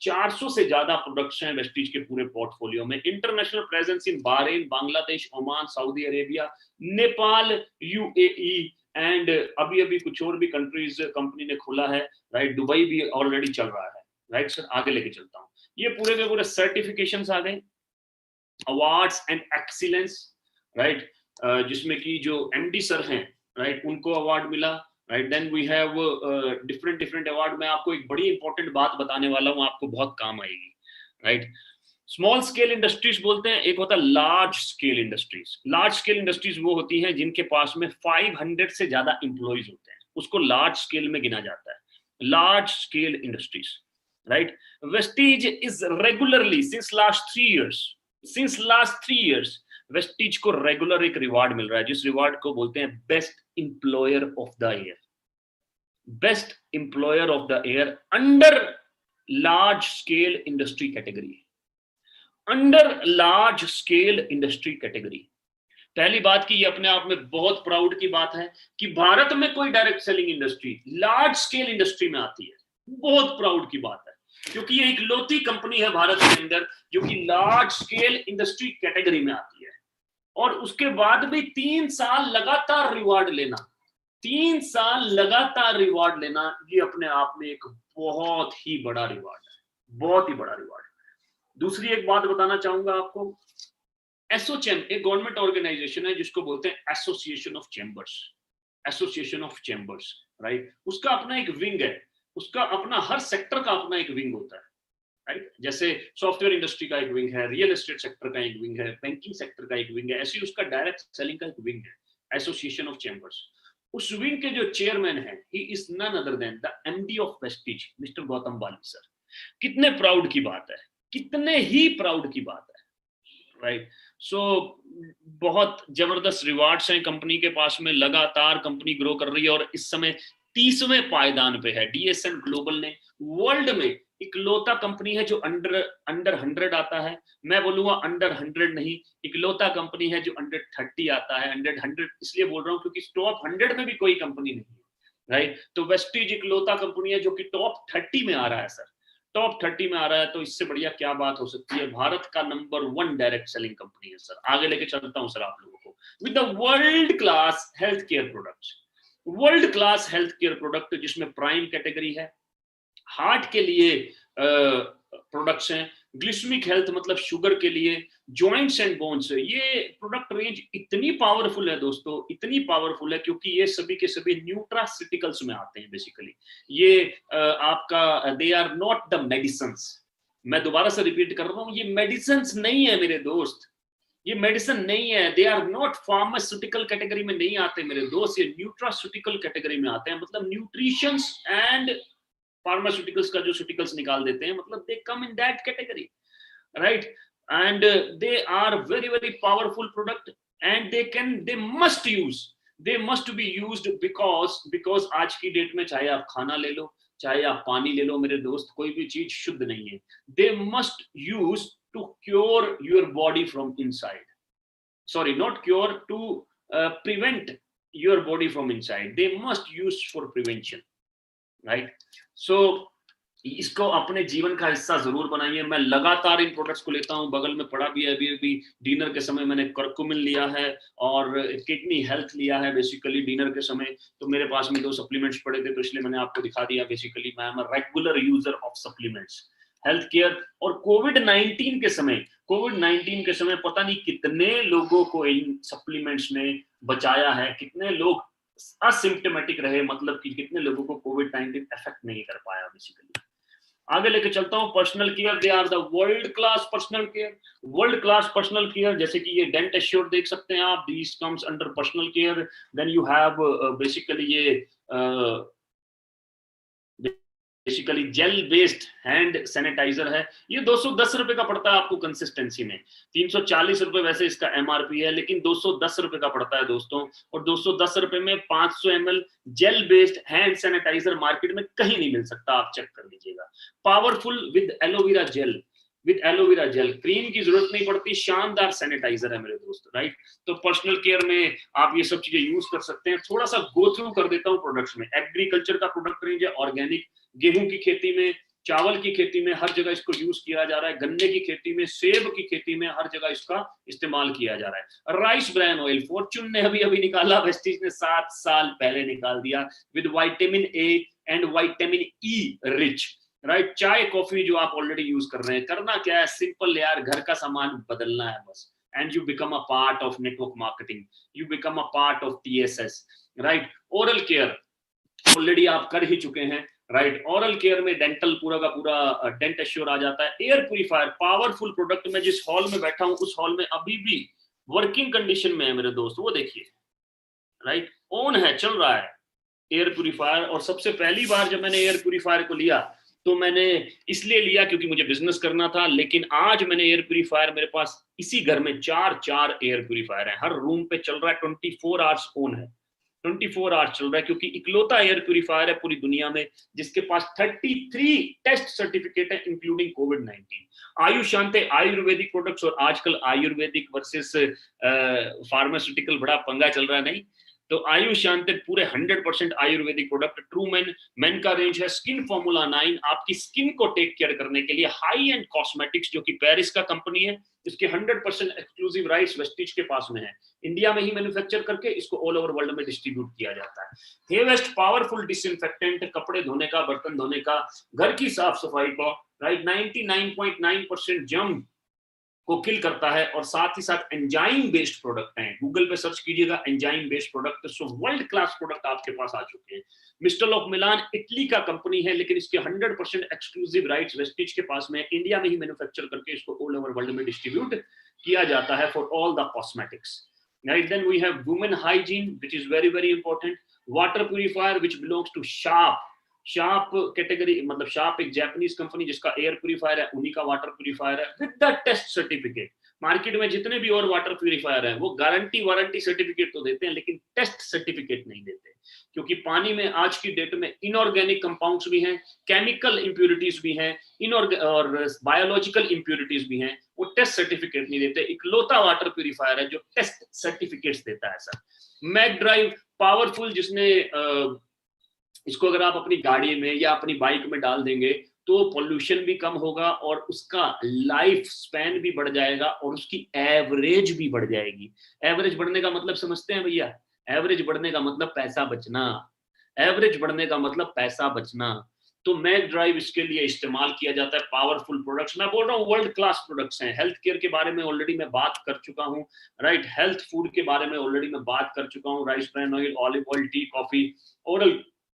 Speaker 2: 400 से ज्यादा प्रोडक्ट्स हैं वेस्टीज के पूरे पोर्टफोलियो में। International presence in Bahrain, Bangladesh, Oman, Saudi Arabia, Nepal, UAE and अभी अभी कुछ और भी कंट्रीज कंपनी ने खोला है, राइट। दुबई भी ऑलरेडी चल रहा है, राइट सर। आगे लेके चलता हूँ। ये पूरे के पूरे सर्टिफिकेशंस आ गए, अवार्ड्स एंड एक्सीलेंस, राइट, जिसमें कि जो एमडी सर हैं, राइट, उनको अवार्ड मिला, right. Then we have different award. मैं आपको एक बड़ी इंपॉर्टेंट बात बताने वाला हूँ, आपको बहुत काम आएगी, राइट। स्मॉल स्केल इंडस्ट्रीज बोलते हैं, एक होता है large scale industries. Large scale industries वो होती हैं जिनके पास में 500 से ज्यादा एम्प्लॉइज होते हैं, उसको लार्ज स्केल में गिना जाता है, large scale industries, right. Vestige is regularly since last 3 years Vestige को रेगुलर एक रिवार्ड मिल रहा है, जिस रिवार्ड को बोलते हैं best employer of the year, best employer of the year under large scale industry category, under large scale industry category. पहली बात की ये अपने आप में बहुत प्राउड की बात है कि भारत में कोई direct selling industry large scale industry में आती है, बहुत प्राउड की बात है, क्योंकि ये एक लौती कंपनी है भारत के अंदर जो कि लार्ज स्केल इंडस्ट्री कैटेगरी में आती है। और उसके बाद भी 3 साल लगातार रिवार्ड लेना, 3 साल लगातार रिवार्ड लेना, ये अपने आप में एक बहुत ही बड़ा रिवार्ड है, बहुत ही बड़ा रिवार्ड। दूसरी एक बात बताना चाहूंगा आपको, एसोचेम एक गवर्नमेंट ऑर्गेनाइजेशन है जिसको बोलते हैं association of chambers, association of chambers, right. उसका अपना एक विंग है, उसका अपना हर सेक्टर का अपना एक विंग होता है, राइट। जैसे सॉफ्टवेयर इंडस्ट्री का एक विंग है, रियल एस्टेट सेक्टर का एक विंग है, बैंकिंग सेक्टर का एक विंग है, ऐसे उसका डायरेक्ट सेलिंग का एक विंग है, एसोसिएशन ऑफ चैम्बर्स। उस विंग के जो चेयरमैन है, he is none other than the MD of Vestige, mister Gautam Bali sir. कितने प्राउड की बात है, कितने ही प्राउड की बात है, राइट। सो बहुत जबरदस्त रिवार्ड्स हैं कंपनी के पास में, लगातार कंपनी ग्रो कर रही है और इस समय 30वें पायदान पे है। डीएसएन ग्लोबल ने वर्ल्ड में इकलौता कंपनी है जो अंडर 100 आता है, मैं बोलूंगा अंडर 100 नहीं, इकलौता कंपनी है जो अंडर 30 आता है। अंडर 100 इसलिए बोल रहा हूं क्योंकि टॉप 100 में भी कोई कंपनी नहीं है, राइट। तो वेस्टीज इकलौता कंपनी है जो कि टॉप 30 में आ रहा है सर, टॉप 30 में आ रहा है, तो इससे बढ़िया क्या बात हो सकती है। भारत का नंबर 1 डायरेक्ट सेलिंग कंपनी है सर। आगे लेके चलता हूं सर आप लोगों को, with the world class health care products, world class health care product जिसमें प्राइम कैटेगरी है, हार्ट के लिए प्रोडक्ट्स हैं, ग्लिसमिक हेल्थ मतलब शुगर के लिए, जॉइंट्स एंड बोन्स। ये प्रोडक्ट रेंज इतनी पावरफुल है दोस्तों, इतनी पावरफुल है क्योंकि ये सभी के सभी न्यूट्रासिटिकल्स में आते हैं बेसिकली। ये आपका they are not the medicines, मैं दोबारा से रिपीट कर रहा हूँ, ये मेडिसिन्स नहीं है मेरे दोस्त, ये मेडिसिन नहीं है। They are not pharmaceutical category में नहीं आते मेरे दोस्त, ये न्यूट्रास्यूटिकल कैटेगरी में आते हैं, मतलब न्यूट्रिशंस एंड फार्मास्यूटिकल्स का जो स्यूटिकल्स निकाल देते हैं, मतलब they come in that category, right. And they are very very powerful product and they must be used because आज की डेट में चाहे आप खाना ले लो, चाहे आप पानी ले लो मेरे दोस्त, कोई भी चीज शुद्ध नहीं है। They must use to cure your body from inside, sorry, not cure, to prevent your body from inside. They must use for prevention, right? So इसको अपने जीवन का हिस्सा जरूर बनाइए। मैं लगातार इन प्रोडक्ट्स को लेता हूं, बगल में पड़ा भी है, अभी डिनर के समय मैंने करकुमिन लिया है और किडनी हेल्थ लिया है बेसिकली डिनर के समय। तो मेरे पास में 2 सप्लीमेंट्स पड़े थे, तो इसलिए मैंने आपको दिखा दिया। बेसिकली मैं am a regular user of supplements, health care. और कोविड-19 के समय पता नहीं कितने लोगों को इन सप्लीमेंट्स ने बचाया है, कितने लोग असिम्प्टोमेटिक रहे, मतलब कि कितने लोगों को कोविड-19 इफेक्ट नहीं कर पाया बेसिकली। आगे लेके चलता हूं। Personal care, they are the world class personal care, world class personal care. जैसे कि ये डेंट एश्योर देख सकते हैं आप, this comes under personal care. Then you have basically ये basically gel based hand sanitiser है। ये 210 रुपए का पड़ता है आपको कंसिस्टेंसी में। 340 रुपए वैसे इसका एमआरपी है, लेकिन 210 रुपए का पड़ता है दोस्तों। और 210 रुपए में 500 ml gel based hand sanitiser market में कहीं नहीं मिल सकता, आप चेक कर लीजिएगा। Powerful with aloe vera gel, with aloe vera gel, cream की जरूरत नहीं पड़ती, शानदार सैनिटाइजर है मेरे दोस्त, राइट। तो पर्सनल केयर में आप ये सब चीजें यूज कर सकते हैं। थोड़ा सा गो थ्रू कर देता हूँ प्रोडक्ट्स में। एग्रीकल्चर का प्रोडक्ट रेंज है, ऑर्गेनिक, गेहूं की खेती में, चावल की खेती में हर जगह इसको यूज किया जा रहा है, गन्ने की खेती में, सेब की खेती में हर जगह इसका इस्तेमाल किया जा रहा है। राइस ब्रान ऑयल, फॉर्च्यून ने अभी निकाला, वेस्टीज ने 7 साल पहले निकाल दिया, with vitamin A and vitamin E rich, right. चाय कॉफी जो आप ऑलरेडी यूज कर रहे हैं, करना क्या है, सिंपल यार, घर का सामान बदलना है बस, and you become a part of network marketing, you become a part of TSS, right. Oral care already आप कर ही चुके हैं, राइट। ओरल केयर में डेंटल पूरा का पूरा डेंट एश्योर आ जाता है। Air purifier, powerful product. में जिस हॉल में बैठा हूं उस हॉल में अभी भी वर्किंग कंडीशन में है मेरे दोस्त, वो देखिए, राइट, ऑन है, चल रहा है एयर प्यूरिफायर। और सबसे पहली बार जब मैंने एयर प्यूरिफायर को लिया तो मैंने इसलिए लिया क्योंकि मुझे बिजनेस करना था, लेकिन आज मैंने एयर प्यूरिफायर, मेरे पास इसी घर में 4 एयर प्यूरिफायर है, हर रूम पे चल रहा है, 24 आवर्स ऑन है, 24 आवर्स चल रहा है, क्योंकि इकलौता एयर प्यूरिफायर है पूरी दुनिया में जिसके पास 33 टेस्ट सर्टिफिकेट है इंक्लूडिंग कोविड-19। आयुष शांति आयुर्वेदिक प्रोडक्ट्स, और आजकल आयुर्वेदिक वर्सेस फार्मास्यूटिकल बड़ा पंगा चल रहा है, नहीं तो आयुष शांति पूरे 100% आयुर्वेदिक प्रोडक्ट। ट्रू मेन का रेंज है। स्किन फॉर्मूला 9 आपकी स्किन को टेक केयर करने के लिए, हाई एंड कॉस्मेटिक्स जो कि पेरिस का कंपनी है, इसके 100% एक्सक्लूसिव राइट्स वेस्टीज के पास में है, इंडिया में ही मैन्युफैक्चर करके इसको ऑल ओवर वर्ल्ड में डिस्ट्रीब्यूट किया जाता है। हे वेस्ट पावरफुल डिसइंफेक्टेंट, कपड़े धोने का, बर्तन धोने का, घर की साफ सफाई को, राइट, 99.9% जर्म को किल करता है, और साथ ही साथ एंजाइम बेस्ड प्रोडक्ट हैं। गूगल पे सर्च कीजिएगा enzyme based product, so world class product आपके पास आ चुके हैं। मिस्टर ऑफ मिलान इटली का कंपनी है, लेकिन इसके 100% एक्सक्लूसिव राइट्स वेस्टीज के पास में, इंडिया में ही मैन्युफैक्चर करके इसको ऑल ओवर वर्ल्ड में डिस्ट्रीब्यूट किया जाता है for all the cosmetics, right. Then we have women hygiene which is very very important. Water purifier which belongs to Sharp category, मतलब शार्प एक जापानीज कंपनी जिसका एयर प्यूरिफायर है, उन्हीं का वाटर प्यूरिफायर है with the test certificate. Market में जितने भी और वाटर प्यूरिफायर हैं वो गारंटी वारंटी सर्टिफिकेट तो देते हैं, लेकिन टेस्ट सर्टिफिकेट नहीं देते, क्योंकि पानी में आज की डेट में इनऑर्गेनिक कंपाउंड्स भी हैं, केमिकल इंप्यूरिटीज भी हैं, और बायोलॉजिकल इंप्यूरिटीज भी हैं, वो टेस्ट सर्टिफिकेट नहीं देते। इकलौता वाटर प्यूरिफायर है जो टेस्ट सर्टिफिकेट्स देता है सर। मैक ड्राइव पावरफुल, जिसने इसको अगर आप अपनी गाड़ी में या अपनी बाइक में डाल देंगे तो पोल्यूशन भी कम होगा, और उसका लाइफ स्पैन भी बढ़ जाएगा, और उसकी एवरेज भी बढ़ जाएगी। एवरेज बढ़ने का मतलब समझते हैं भैया? एवरेज बढ़ने का मतलब पैसा बचना, एवरेज बढ़ने का मतलब पैसा बचना। तो मैक ड्राइव इसके लिए इस्तेमाल किया जाता है। पावरफुल प्रोडक्ट्स, मैं बोल रहा हूँ वर्ल्ड क्लास प्रोडक्ट्स हैं। हेल्थ केयर के बारे में ऑलरेडी मैं बात कर चुका हूँ, राइट। हेल्थ फूड के बारे में ऑलरेडी मैं बात कर चुका हूँ, rice bran oil, olive oil, tea, coffee.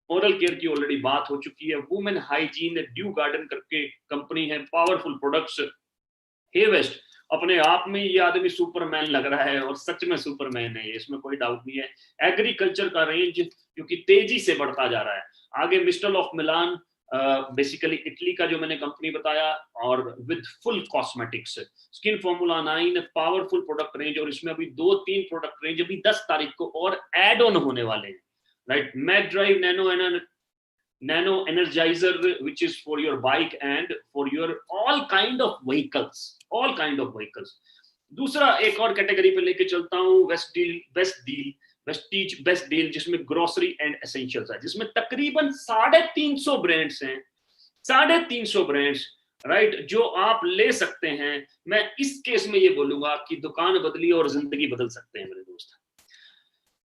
Speaker 2: Oral care की ऑलरेडी बात हो चुकी है। वुमेन हाइजीन, ड्यू गार्डन करके कंपनी है। Powerful products. हे वेस्ट, अपने आप में ये आदमी सुपरमैन लग रहा है, और सच में सुपरमैन है, इसमें कोई डाउट नहीं है। एग्रीकल्चर का रेंज क्योंकि तेजी से बढ़ता जा रहा है। आगे mister of Milan, basically Italy का जो मैंने कंपनी बताया, और with full cosmetics. Skin formula 9 powerful product range, और इसमें अभी 2-3 प्रोडक्ट रेंज अभी 10 तारीख को और एड ऑन होने वाले हैं, right. Mac drive nano nano energizer which is for your bike and for your all kind of vehicles. दूसरा एक और कैटेगरी पे लेके चलता हूँ, वेस्टीज बेस्ट डील, जिसमें ग्रोसरी एंड एसेंशियल्स है, जिसमें तकरीबन 350 ब्रांड्स हैं, 350 ब्रांड्स, राइट, जो आप ले सकते हैं। मैं इस केस में ये बोलूंगा कि दुकान बदली और जिंदगी बदल सकते हैं मेरे दोस्त,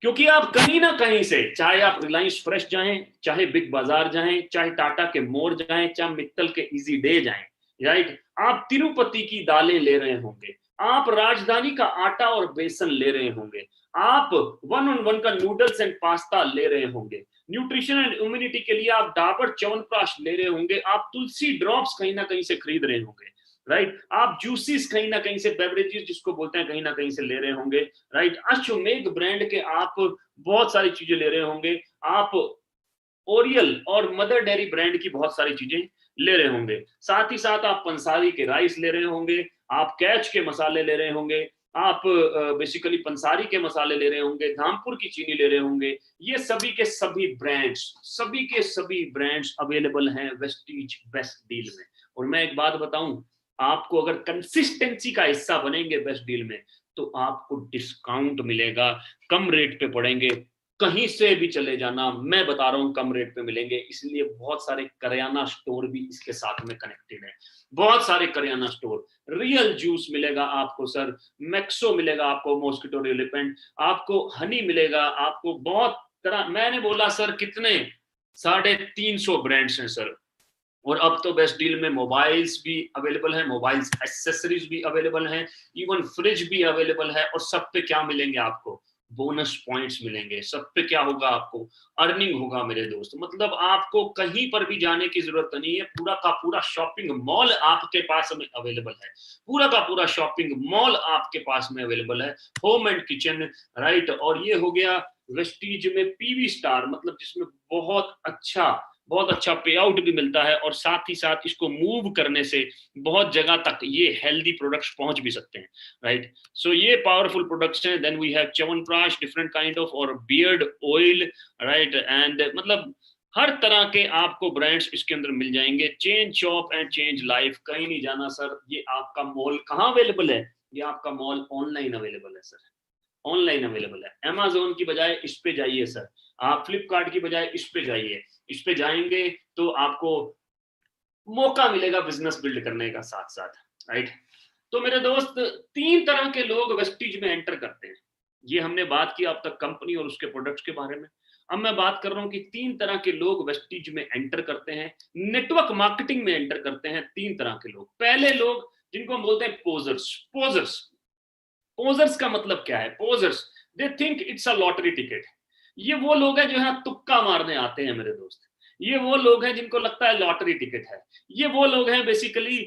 Speaker 2: क्योंकि आप कहीं ना कहीं से, चाहे आप रिलायंस फ्रेश जाएं, चाहे बिग बाजार जाएं, चाहे टाटा के मोर जाएं, चाहे मित्तल के इजी डे जाएं, राइट, आप तिरुपति की दालें ले रहे होंगे, आप राजधानी का आटा और बेसन ले रहे होंगे, आप 1-on-1 का नूडल्स एंड पास्ता ले रहे होंगे, न्यूट्रिशन एंड इम्यूनिटी के लिए आप डाबर च्यवनप्राश ले रहे होंगे, आप तुलसी ड्रॉप्स कहीं ना कहीं से खरीद रहे होंगे, राइट, आप जूसेस कहीं ना कहीं से, बेवरेजेस जिसको बोलते हैं, कहीं ना कहीं से ले रहे होंगे, राइट, अश्वमेघ ब्रांड के आप बहुत सारी चीजें ले रहे होंगे, आप ओरियल और मदर डेयरी ब्रांड की बहुत सारी चीजें ले रहे होंगे, साथ ही साथ आप पंसारी के राइस ले रहे होंगे, आप कैच के मसाले ले रहे होंगे, आप बेसिकली पंसारी के मसाले ले रहे होंगे, धामपुर की चीनी ले रहे होंगे। ये सभी के सभी ब्रांड्स अवेलेबल हैं वेस्टीज बेस्ट डील में। और मैं एक बात बताऊं, आपको अगर कंसिस्टेंसी का हिस्सा बनेंगे बेस्ट डील में, तो आपको डिस्काउंट मिलेगा, कम रेट पे पड़ेंगे, कहीं से भी चले जाना, मैं बता रहा हूं कम रेट पे मिलेंगे। इसलिए बहुत सारे करियाना स्टोर भी इसके साथ में कनेक्टेड है, बहुत सारे करियाना स्टोर। रियल जूस मिलेगा आपको सर, मैक्सो मिलेगा आपको, मॉस्किटो रिपेलेंट, आपको हनी मिलेगा, आपको बहुत तरह, मैंने बोला सर कितने 350 ब्रांड्स हैं सर। और अब तो बेस्ट डील में मोबाइल्स भी अवेलेबल है, मोबाइल्स एक्सेसरीज भी अवेलेबल हैं, इवन फ्रिज भी अवेलेबल है। और सब पे क्या मिलेंगे आपको? बोनस पॉइंट्स मिलेंगे। सब पे क्या होगा? आपको अर्निंग होगा मेरे दोस्त। मतलब आपको कहीं पर भी जाने की जरूरत नहीं है, पूरा का पूरा शॉपिंग मॉल आपके पास में अवेलेबल है, पूरा का पूरा शॉपिंग मॉल आपके पास में अवेलेबल है। Home and kitchen, right. और ये हो गया वेस्टीज में पीवी स्टार, मतलब जिसमें बहुत अच्छा पे आउट भी मिलता है, और साथ ही साथ इसको मूव करने से बहुत जगह तक ये हेल्दी प्रोडक्ट्स पहुंच भी सकते हैं, राइट। सो ये पावरफुल प्रोडक्ट्स हैं। Then we have chyawanprash, different kind of, और बियर्ड ऑयल, राइट। एंड मतलब हर तरह के आपको ब्रांड्स इसके अंदर मिल जाएंगे। Change shop and change life, कहीं नहीं जाना सर। ये आपका मॉल कहाँ अवेलेबल है? ये आपका मॉल ऑनलाइन अवेलेबल है सर, ऑनलाइन अवेलेबल है। अमेज़न की बजाय इस पे जाइए सर, आप फ्लिपकार्ट की बजाय इस पे जाइए। इस पे जाएंगे तो आपको मौका मिलेगा बिजनेस बिल्ड करने का साथ साथ, राइट। तो मेरे दोस्त, 3 तरह के लोग वेस्टीज में एंटर करते हैं। ये हमने बात की अब तक कंपनी और उसके प्रोडक्ट्स के बारे में। अब मैं बात कर रहा हूं कि 3 तरह के लोग वेस्टीज में एंटर करते हैं, नेटवर्क मार्केटिंग में एंटर करते हैं। 3 तरह के लोग। पहले लोग जिनको हम बोलते हैं पोजर्स। पोजर्स का मतलब क्या है? Posers, they think it's a lottery ticket. ये वो लोग हैं जो यहाँ तुक्का मारने आते हैं मेरे दोस्त। ये वो लोग हैं जिनको लगता है लॉटरी टिकट है। ये वो लोग हैं बेसिकली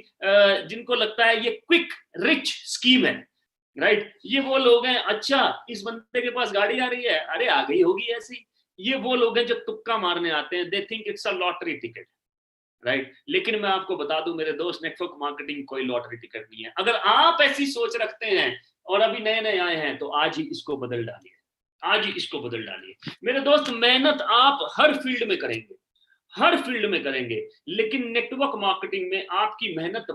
Speaker 2: जिनको लगता है ये क्विक रिच स्कीम है, राइट। ये वो लोग हैं, अच्छा इस बंदे के पास गाड़ी आ रही है, अरे आ गई होगी ऐसी। ये वो लोग हैं जो तुक्का मारने आते हैं, दे think it's a lottery ticket, right. लेकिन मैं आपको बता दूं मेरे दोस्त, नेटवर्क मार्केटिंग कोई लॉटरी टिकट नहीं है। अगर आप ऐसी सोच रखते हैं और अभी नए नए आए हैं, तो आज ही इसको बदल डालिए, आज ही इसको बदल डालिए मेरे दोस्त। मेहनत आप हर फील्ड में करेंगे, हर फील्ड में करेंगे, लेकिन नेटवर्क मार्केटिंग में आपकी मेहनत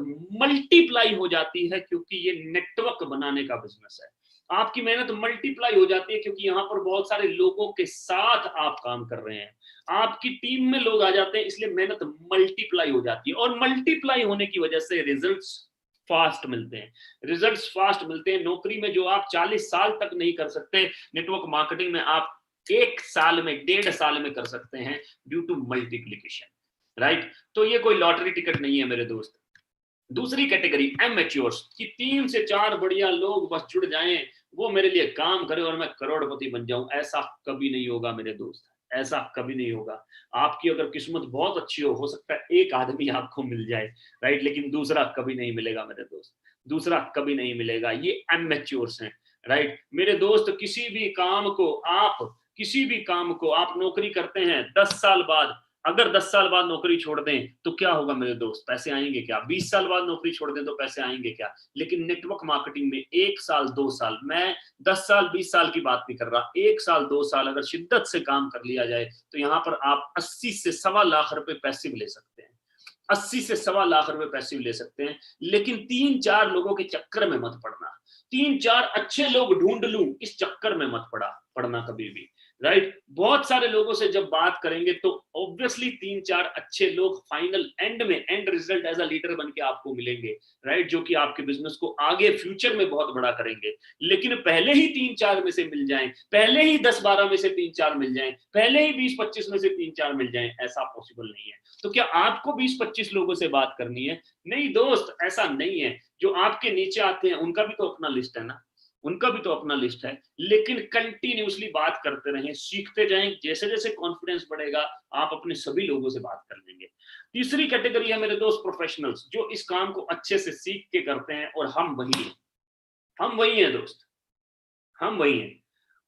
Speaker 2: मल्टीप्लाई हो जाती है, क्योंकि ये नेटवर्क बनाने का बिजनेस है। आपकी मेहनत मल्टीप्लाई हो जाती है क्योंकि यहाँ पर बहुत सारे लोगों के साथ आप काम कर रहे हैं, आपकी टीम में लोग आ जाते हैं, इसलिए मेहनत मल्टीप्लाई हो जाती है। और मल्टीप्लाई होने की वजह से रिजल्ट्स फास्ट मिलते हैं, रिजल्ट्स फास्ट मिलते हैं। नौकरी में जो आप 40 साल तक नहीं कर सकते, नेटवर्क मार्केटिंग में आप 1 साल में, 1.5 साल में कर सकते हैं, ड्यू टू मल्टीप्लिकेशन, राइट। तो ये कोई लॉटरी टिकट नहीं है मेरे दोस्त। दूसरी कैटेगरी एमेच्योर्स, कि 3 से 4 बढ़िया लोग बस जुड़ जाएं, वो मेरे लिए काम करें और मैं करोड़पति बन जाऊं। ऐसा कभी नहीं होगा मेरे दोस्त, ऐसा कभी नहीं होगा। आपकी अगर किस्मत बहुत अच्छी हो सकता है 1 आदमी आपको मिल जाए, राइट, लेकिन दूसरा कभी नहीं मिलेगा मेरे दोस्त, दूसरा कभी नहीं मिलेगा। ये एमेच्योर्स हैं, राइट। मेरे दोस्त, किसी भी काम को आप नौकरी करते हैं, 10 साल बाद अगर 10 साल बाद नौकरी छोड़ दें तो क्या होगा मेरे दोस्त, पैसे आएंगे क्या? 20 साल बाद नौकरी छोड़ दें तो पैसे आएंगे क्या? लेकिन नेटवर्क मार्केटिंग में 1 साल 2 साल, मैं 10 साल 20 साल की बात नहीं कर रहा, 1 साल 2 साल अगर शिद्दत से काम कर लिया जाए तो यहाँ पर आप 80 से सवा लाख रुपए पैसिव ले सकते हैं, 80 से सवा लाख रुपए पैसिव ले सकते हैं। लेकिन 3-4 लोगों के चक्कर में मत पड़ना, 3-4 अच्छे लोग ढूंढ लूं इस चक्कर में मत पड़ना कभी भी, राइट? बहुत सारे लोगों से जब बात करेंगे तो ऑब्वियसली 3-4 अच्छे लोग फाइनल एंड में end result as a leader बन के आपको मिलेंगे, राइट? जो कि आपके बिजनेस को आगे फ्यूचर में बहुत बड़ा करेंगे। लेकिन पहले ही 3-4 में से मिल जाएं, पहले ही 10-12 में से 3-4 मिल जाएं, पहले ही 20-25 में से 3-4 मिल जाएं, ऐसा पॉसिबल नहीं है। तो क्या आपको 20-25 लोगों से बात करनी है? नहीं दोस्त, ऐसा नहीं है। जो आपके नीचे आते हैं उनका भी तो अपना लिस्ट है ना, उनका भी तो अपना लिस्ट है। लेकिन कंटिन्यूअसली बात करते रहें, सीखते जाएं, जैसे जैसे कॉन्फिडेंस बढ़ेगा आप अपने सभी लोगों से बात कर लेंगे। तीसरी कैटेगरी है मेरे दोस्त प्रोफेशनल्स, जो इस काम को अच्छे से सीख के करते हैं, और हम वही हैं, हम वही हैं दोस्त, हम वही हैं,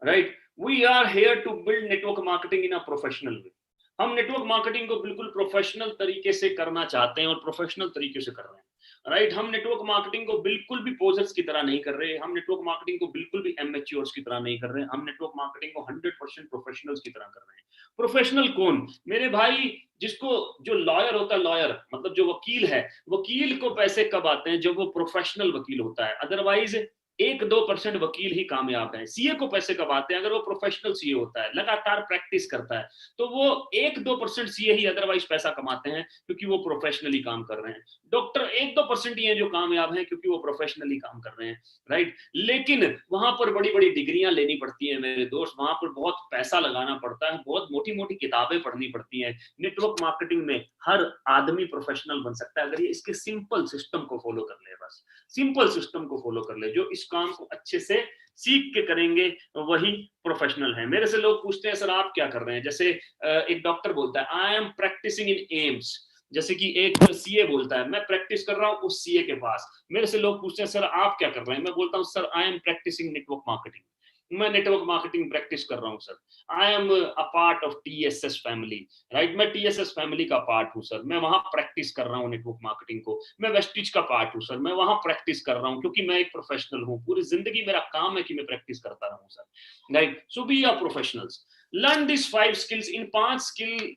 Speaker 2: right? We are here to build network marketing in a professional way. हम नेटवर्क मार्केटिंग को बिल्कुल प्रोफेशनल तरीके से करना चाहते हैं और प्रोफेशनल तरीके से कर रहे हैं, राइट? हम नेटवर्क मार्केटिंग को बिल्कुल भी पोजर्स की तरह नहीं कर रहे, हम नेटवर्क मार्केटिंग को बिल्कुल भी एमेच्योर्स की तरह नहीं कर रहे, हम नेटवर्क मार्केटिंग को 100% प्रोफेशनल्स की तरह कर रहे हैं। प्रोफेशनल कौन? मेरे भाई, जिसको, जो लॉयर होता है, लॉयर मतलब जो वकील है, वकील को पैसे कब आते हैं? जब वो प्रोफेशनल वकील होता है। अदरवाइज 1-2% वकील ही कामयाब है। सीए को पैसे कब आते हैं? अगर वो प्रोफेशनल सीए होता है, लगातार प्रैक्टिस करता है, तो वो 1-2% सीए ही अदरवाइज पैसा कमाते हैं, क्योंकि वो प्रोफेशनली काम कर रहे हैं। डॉक्टर 1-2% ही हैं जो कामयाब हैं, क्योंकि वो प्रोफेशनली काम कर रहे हैं, राइट? लेकिन वहां पर बड़ी बड़ी डिग्रियां लेनी पड़ती हैं मेरे दोस्त, वहां पर बहुत पैसा लगाना पड़ता है, बहुत मोटी मोटी किताबें पढ़नी पड़ती हैं। नेटवर्क मार्केटिंग में हर आदमी प्रोफेशनल बन सकता है अगर ये इसके सिंपल सिस्टम को फॉलो कर ले। बस सिंपल सिस्टम को फॉलो कर ले, जो इस काम को अच्छे से सीख के करेंगे वही प्रोफेशनल है। मेरे से लोग पूछते हैं सर आप क्या कर रहे हैं? जैसे एक डॉक्टर बोलता है I am practising in AIIMS, जैसे कि एक सीए बोलता है मैं प्रैक्टिस कर रहा हूं उस सीए के पास। मेरे से लोग पूछते हैं सर आप क्या कर रहे हैं? मैं बोलता हूं sir I am practising network marketing, मैं नेटवर्क मार्केटिंग प्रैक्टिस कर रहा हूं sir. I am a part of TSS family, right? मैं टीएसएस फैमिली का पार्ट हूं सर, मैं वहां प्रैक्टिस कर रहा हूं नेटवर्क मार्केटिंग को। मैं वेस्टिज का पार्ट हूं सर, मैं वहां प्रैक्टिस कर रहा हूं, क्योंकि मैं एक प्रोफेशनल हूं, पूरी जिंदगी मेरा काम है कि मैं प्रैक्टिस करता रहूं sir, right? So be are professionals, learn this 5 skills. इन 5 स्किल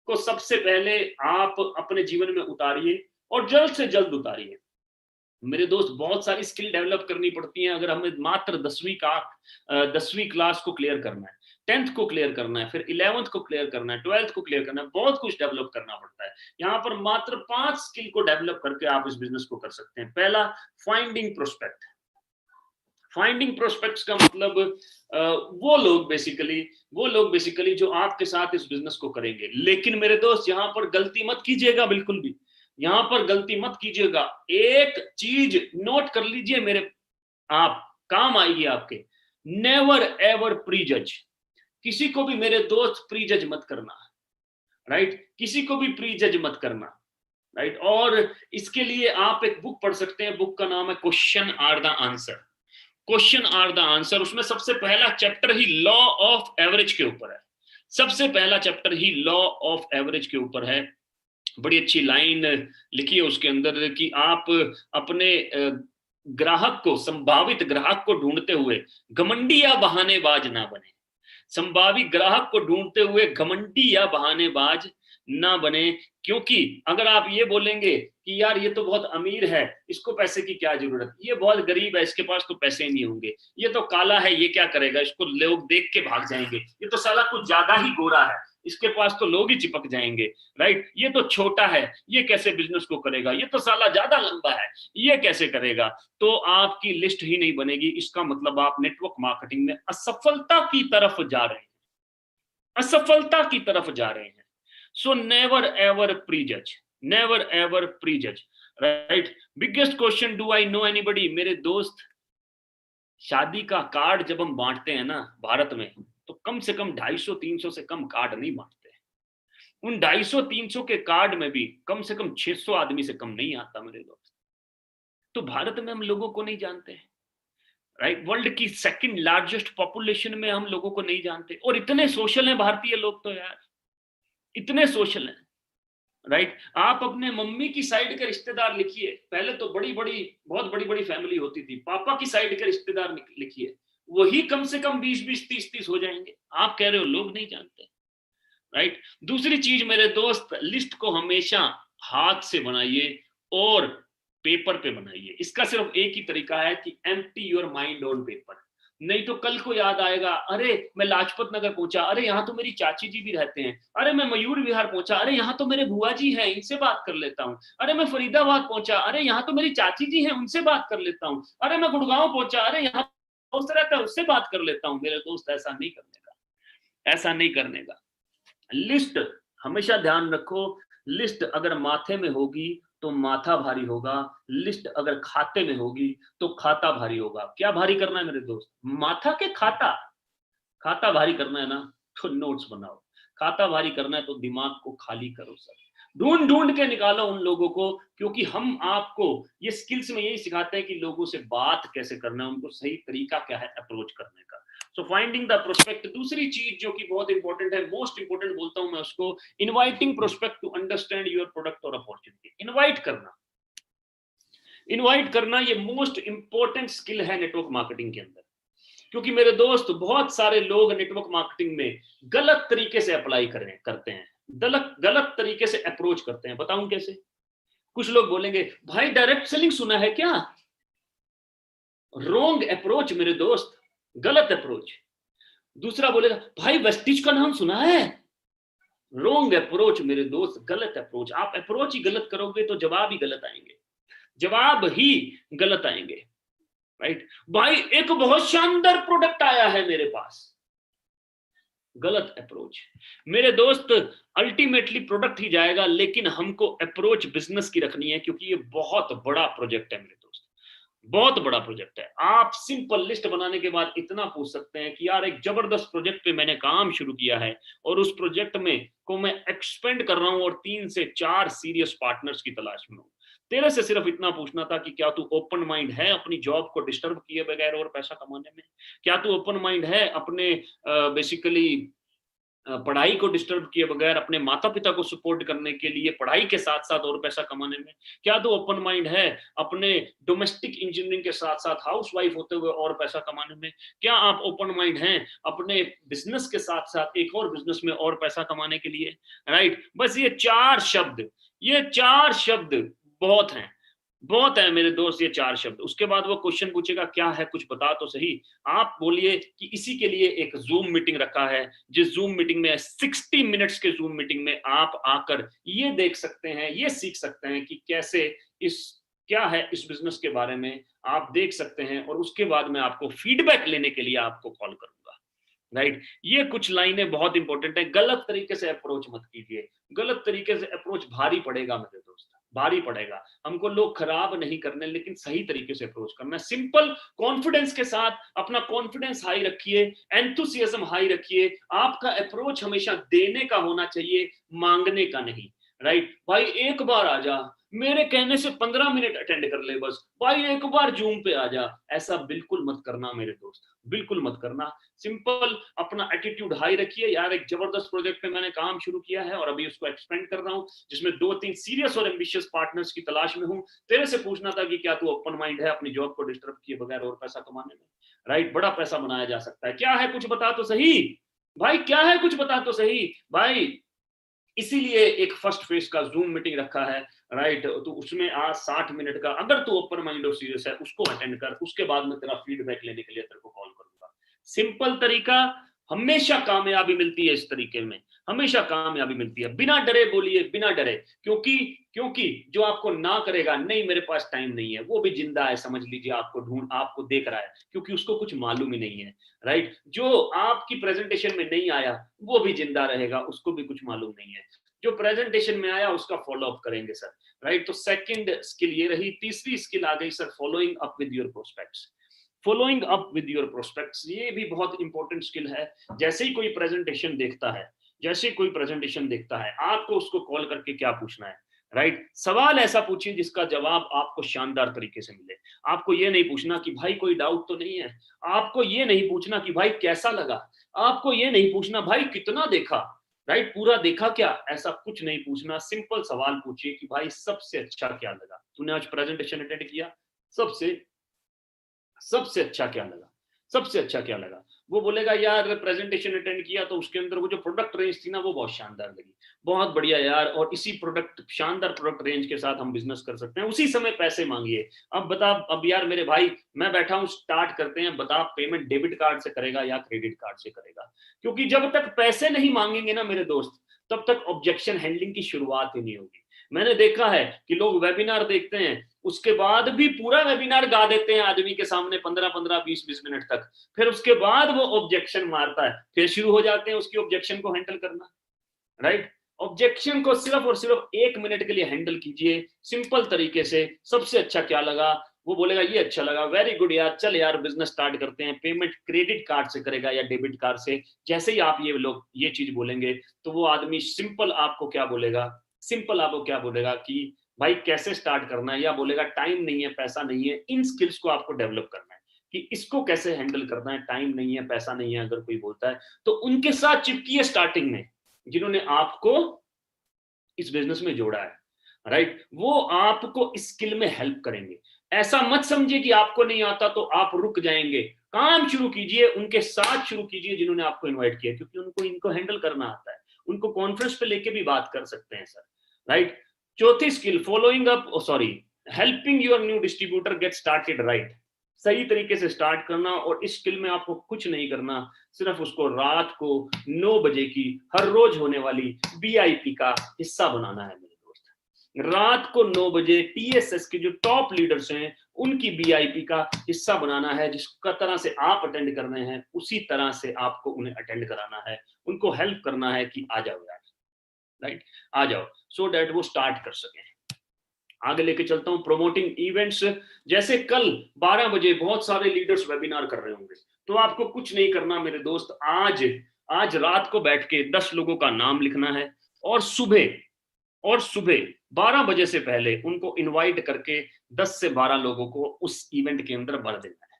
Speaker 2: को सबसे पहले आप अपने जीवन में उतारिए, और जल्द से जल्द उतारिए मेरे दोस्त। बहुत सारी स्किल डेवलप करनी पड़ती हैं अगर हमें मात्र 10वीं क्लास को क्लियर करना है, 10th को क्लियर करना है, फिर 11th को क्लियर करना है, 12th को क्लियर करना है, बहुत कुछ डेवलप करना पड़ता है। यहाँ पर मात्र 5 स्किल को डेवलप करके आप इस बिजनेस को कर सकते हैं। पहला, फाइंडिंग प्रोस्पेक्ट। फाइंडिंग प्रोस्पेक्ट्स का मतलब वो लोग बेसिकली जो आपके साथ इस बिजनेस को करेंगे। लेकिन मेरे दोस्त यहाँ पर गलती मत कीजिएगा, बिल्कुल भी यहाँ पर गलती मत कीजिएगा। एक चीज नोट कर लीजिए मेरे, आप काम आएगी आपके, नेवर एवर प्रीजज। किसी को भी मेरे दोस्त प्रीजज मत करना, राइट? किसी को भी प्रीजज मत करना, राइट? और इसके लिए आप एक बुक पढ़ सकते हैं, बुक का नाम है question are the answer. Question are the answer, उसमें सबसे पहला चैप्टर ही लॉ ऑफ एवरेज के ऊपर है, सबसे पहला चैप्टर ही लॉ ऑफ एवरेज के ऊपर है। बड़ी अच्छी लाइन लिखी है उसके अंदर कि आप अपने ग्राहक को, संभावित ग्राहक को ढूंढते हुए घमंडी या बहानेबाज ना बने। संभावित ग्राहक को ढूंढते हुए घमंडी या बहानेबाज ना बने, क्योंकि अगर आप ये बोलेंगे कि यार ये तो बहुत अमीर है, इसको पैसे की क्या जरूरत, ये बहुत गरीब है, इसके पास तो पैसे नहीं होंगे, ये तो काला है, ये क्या करेगा, इसको लोग देख के भाग जाएंगे, ये तो साला कुछ ज्यादा ही गोरा है, इसके पास तो लोग ही चिपक जाएंगे, राइट? ये तो छोटा है, ये कैसे बिजनेस को करेगा, ये तो साला ज्यादा लंबा है, ये कैसे करेगा, तो आपकी लिस्ट ही नहीं बनेगी। इसका मतलब आप नेटवर्क मार्केटिंग में असफलता की तरफ जा रहे हैं, असफलता की तरफ जा रहे हैं। So never ever prejudge, never ever prejudge, right? Biggest question, do I know anybody? मेरे दोस्त, शादी का कार्ड जब हम बांटते हैं ना भारत में, तो कम से कम 250-300 से कम कार्ड नहीं बांटते। उन 250-300 के कार्ड में भी कम से कम 600 आदमी से कम नहीं आता मेरे दोस्त। तो भारत में हम लोगों को नहीं जानते हैं, राइट? वर्ल्ड की सेकंड लार्जेस्ट पॉपुलेशन में हम लोगों को नहीं जानते, और इतने सोशल हैं भारतीय लोग तो यार, इतने सोशल हैं, राइट। आप अपने मम्मी की साइड के रिश्तेदार लिखिए, पहले तो बहुत बड़ी बड़ी फैमिली होती थी, पापा की साइड के रिश्तेदार लिखिए, वही कम से कम 20-20, 30-30 हो जाएंगे। आप कह रहे हो लोग नहीं जानते, राइट। दूसरी चीज मेरे दोस्त, लिस्ट को हमेशा हाथ से बनाइए और पेपर पे बनाइए। इसका सिर्फ एक ही तरीका है कि empty your mind on paper. नहीं तो कल को याद आएगा, अरे मैं लाजपत नगर पहुंचा, अरे यहाँ तो मेरी चाची जी भी रहते हैं, अरे मैं मयूर विहार पहुंचा, अरे यहाँ तो मेरे बुआ जी हैं, इनसे बात कर लेता हूँ, अरे मैं फरीदाबाद पहुंचा, अरे यहाँ तो मेरी चाची जी हैं, उनसे बात कर लेता हूँ, अरे मैं गुड़गांव पहुंचा, अरे यहाँ दोस्त रहता है, उससे बात कर लेता हूँ। मेरे दोस्त ऐसा नहीं करने का, ऐसा नहीं करने का। लिस्ट हमेशा ध्यान रखो, लिस्ट अगर माथे में होगी तो माथा भारी होगा, लिस्ट अगर खाते में होगी तो खाता भारी होगा। क्या भारी करना है मेरे दोस्त? माथा के खाता। खाता भारी करना है ना तो नोट्स बनाओ, खाता भारी करना है तो दिमाग को खाली करो सर, ढूंढ ढूंढ के निकालो उन लोगों को, क्योंकि हम आपको ये स्किल्स में यही सिखाते हैं कि लोगों से बात कैसे करना है, उनको सही तरीका क्या है अप्रोच करने का। सो फाइंडिंग द प्रोस्पेक्ट। दूसरी चीज जो कि बहुत इंपॉर्टेंट है, मोस्ट इंपॉर्टेंट बोलता हूं मैं उसको, inviting prospect to understand your product और अपॉर्चुनिटी। इनवाइट करना, इनवाइट करना ये मोस्ट इंपॉर्टेंट स्किल है नेटवर्क मार्केटिंग के अंदर। क्योंकि मेरे दोस्त बहुत सारे लोग नेटवर्क मार्केटिंग में गलत तरीके से अप्लाई करते हैं, गलत तरीके से अप्रोच करते हैं। बताऊं कैसे? कुछ लोग बोलेंगे भाई डायरेक्ट सेलिंग सुना है क्या? रॉन्ग अप्रोच मेरे दोस्त, गलत अप्रोच। दूसरा बोलेगा भाई वेस्टिज का नाम सुना है? रॉन्ग अप्रोच मेरे दोस्त, गलत अप्रोच। आप अप्रोच ही गलत करोगे तो जवाब ही गलत आएंगे, जवाब ही गलत आएंगे, राइट। भाई एक बहुत शानदार प्रोडक्ट आया है मेरे पास, गलत अप्रोच मेरे दोस्त। अल्टीमेटली प्रोडक्ट ही जाएगा, लेकिन हमको अप्रोच बिजनेस की रखनी है, क्योंकि ये बहुत बड़ा प्रोजेक्ट है मेरे दोस्त, बहुत बड़ा प्रोजेक्ट है। आप सिंपल लिस्ट बनाने के बाद इतना पूछ सकते हैं कि यार एक जबरदस्त प्रोजेक्ट पे मैंने काम शुरू किया है और उस प्रोजेक्ट में को मैं एक्सपेंड कर रहा हूं और 3 से 4 सीरियस पार्टनर्स की तलाश में हूं। तेरे से सिर्फ इतना पूछना था कि क्या तू ओपन माइंड है अपनी जॉब को डिस्टर्ब किए बगैर और पैसा कमाने में? क्या तू ओपन माइंड है अपने बेसिकली पढ़ाई को डिस्टर्ब किए बगैर अपने माता पिता को सपोर्ट करने के लिए पढ़ाई के साथ साथ और पैसा कमाने में? क्या तो ओपन माइंड है अपने डोमेस्टिक इंजीनियरिंग के साथ साथ हाउसवाइफ होते हुए और पैसा कमाने में? क्या आप ओपन माइंड हैं अपने बिजनेस के साथ साथ एक और बिजनेस में और पैसा कमाने के लिए? राइट। बस ये 4 शब्द, ये 4 शब्द बहुत हैं, बहुत है मेरे दोस्त, ये 4 शब्द। उसके बाद वो क्वेश्चन पूछेगा क्या है, कुछ बता तो सही। आप बोलिए कि इसी के लिए एक जूम मीटिंग रखा है, जिस जूम मीटिंग में 60 मिनट्स के जूम मीटिंग में आप आकर ये देख सकते हैं, ये सीख सकते हैं कि कैसे क्या है इस बिजनेस के बारे में आप देख सकते हैं, और उसके बाद मैं आपको फीडबैक लेने के लिए आपको कॉल करूंगा, राइट। ये कुछ लाइनें बहुत इंपॉर्टेंट है। गलत तरीके से अप्रोच मत कीजिए, गलत तरीके से अप्रोच भारी पड़ेगा मेरे दोस्त, भारी पड़ेगा। हमको लोग खराब नहीं करने, लेकिन सही तरीके से अप्रोच करना। सिंपल कॉन्फिडेंस के साथ अपना कॉन्फिडेंस हाई रखिए, एंथुसियाज्म हाई रखिए। आपका अप्रोच हमेशा देने का होना चाहिए, मांगने का नहीं, राइट। भाई एक बार आ जा, मेरे कहने से 15 मिनट अटेंड कर ले बस, भाई एक बार जूम पे आ जा, ऐसा बिल्कुल मत करना मेरे दोस्त, बिल्कुल मत करना। सिंपल अपना एटीट्यूड हाई रखिए। यार एक जबरदस्त प्रोजेक्ट पे मैंने काम शुरू किया है और अभी उसको एक्सपेंड कर रहा हूँ, जिसमें 2-3 सीरियस और एम्बिशियस पार्टनर्स की तलाश में हूँ। तेरे से पूछना था कि क्या तू ओपन माइंड है अपनी जॉब को डिस्टर्ब किए बगैर और पैसा कमाने में? राइट, बड़ा पैसा बनाया जा सकता है। क्या है कुछ बता तो सही भाई, क्या है कुछ बता तो सही भाई। इसीलिए एक फर्स्ट फेज का जूम मीटिंग रखा है, राइट। तो उसमें आज 60 मिनट का, अगर तू ओपन माइंड और सीरियस है उसको अटेंड कर, उसके बाद में तेरा फीडबैक लेने के लिए तेरे को कॉल करूंगा। सिंपल तरीका, हमेशा कामयाबी मिलती है इस तरीके में, हमेशा कामयाबी मिलती है। बिना डरे बोलिए, बिना डरे, क्योंकि जो आपको ना करेगा नहीं मेरे पास टाइम नहीं है, वो भी जिंदा है, समझ लीजिए, आपको देख रहा है, क्योंकि उसको कुछ मालूम ही नहीं है, राइट। जो आपकी प्रेजेंटेशन में नहीं आया वो भी जिंदा रहेगा, उसको भी कुछ मालूम नहीं है। जो प्रेजेंटेशन में आया उसका फॉलो अप करेंगे सर, राइट। तो सेकंड स्किल ये रही। तीसरी स्किल आ गई sir, following up with your prospects. Following up with your prospects, ये भी बहुत इंपॉर्टेंट स्किल है। जैसे ही कोई प्रेजेंटेशन देखता है, आपको उसको कॉल करके क्या पूछना है, राइट। सवाल ऐसा पूछिए जिसका जवाब आपको शानदार तरीके से मिले। आपको ये नहीं पूछना कि भाई कोई डाउट तो नहीं है, आपको ये नहीं पूछना कि भाई कैसा लगा, आपको ये नहीं पूछना भाई कितना देखा, राइट? पूरा देखा क्या, ऐसा कुछ नहीं पूछना, सिंपल सवाल पूछिए कि भाई सबसे अच्छा क्या लगा, तूने आज प्रेजेंटेशन अटेंड किया, सबसे सबसे अच्छा क्या लगा, सबसे अच्छा क्या लगा? वो बोलेगा यार प्रेजेंटेशन अटेंड किया तो उसके अंदर वो जो प्रोडक्ट रेंज थी ना वो बहुत शानदार लगी, बहुत बढ़िया यार, और इसी प्रोडक्ट, शानदार प्रोडक्ट रेंज के साथ हम बिजनेस कर सकते हैं, उसी समय पैसे मांगिए। अब बता, अब यार मेरे भाई मैं बैठा हूं, स्टार्ट करते हैं, बता पेमेंट डेबिट कार्ड से करेगा या क्रेडिट कार्ड से करेगा? क्योंकि जब तक पैसे नहीं मांगेंगे ना मेरे दोस्त, तब तक ऑब्जेक्शन हैंडलिंग की शुरुआत ही नहीं होगी। मैंने देखा है कि लोग वेबिनार देखते हैं, उसके बाद भी पूरा वेबिनार गा देते हैं आदमी के सामने 15-15, 20-20 मिनट तक, फिर उसके बाद वो ऑब्जेक्शन मारता है, फिर शुरू हो जाते हैं उसकी ऑब्जेक्शन को हैंडल करना, राइट? ऑब्जेक्शन को सिर्फ और सिर्फ 1 मिनट के लिए हैंडल कीजिए, सिंपल तरीके से। सबसे अच्छा क्या लगा? वो बोलेगा ये अच्छा लगा, वेरी गुड यार, चल यार बिजनेस स्टार्ट करते हैं, पेमेंट क्रेडिट कार्ड से करेगा या डेबिट कार्ड से? जैसे ही आप ये लोग ये चीज बोलेंगे तो वो आदमी सिंपल आपको क्या बोलेगा, सिंपल आपको क्या बोलेगा कि भाई कैसे स्टार्ट करना है, या बोलेगा टाइम नहीं है, पैसा नहीं है। इन स्किल्स को आपको डेवलप करना है कि इसको कैसे हैंडल करना है, टाइम नहीं है, पैसा नहीं है अगर कोई बोलता है तो उनके साथ चिपकिए स्टार्टिंग में, जिन्होंने आपको इस बिजनेस में जोड़ा है, राइट? वो आपको स्किल में हेल्प करेंगे। ऐसा मत समझिए कि आपको नहीं आता तो आप रुक जाएंगे, काम शुरू कीजिए, उनके साथ शुरू कीजिए जिन्होंने आपको इनवाइट किया, क्योंकि उनको इनको हैंडल करना आता है, उनको कॉन्फ्रेंस पे लेके भी बात कर सकते हैं सर, राइट? चौथी skill, following up, sorry, helping your new distributor get started right. सही तरीके से स्टार्ट करना, और इस स्किल में आपको कुछ नहीं करना, सिर्फ उसको रात को 9 बजे की हर रोज होने वाली बीआईपी का हिस्सा बनाना है मेरे दोस्त। रात को 9 बजे टीएसएस के जो टॉप लीडर्स हैं उनकी बीआईपी का हिस्सा बनाना है, जिस तरह से आप अटेंड कर रहे हैं उसी तरह से आपको उन्हें अटेंड कराना है, उनको हेल्प करना है कि आ जाओ यार, राइट, आ जाओ, सो दैट वो स्टार्ट कर सकें। आगे लेके चलता हूं, प्रोमोटिंग इवेंट्स। जैसे कल 12 बजे बहुत सारे लीडर्स वेबिनार कर रहे होंगे, तो आपको कुछ नहीं करना मेरे दोस्त, आज रात को बैठ के 10 लोगों का नाम लिखना है, और सुबह 12 बजे से पहले उनको इनवाइट करके 10 से 12 लोगों को उस इवेंट के अंदर भर देना है।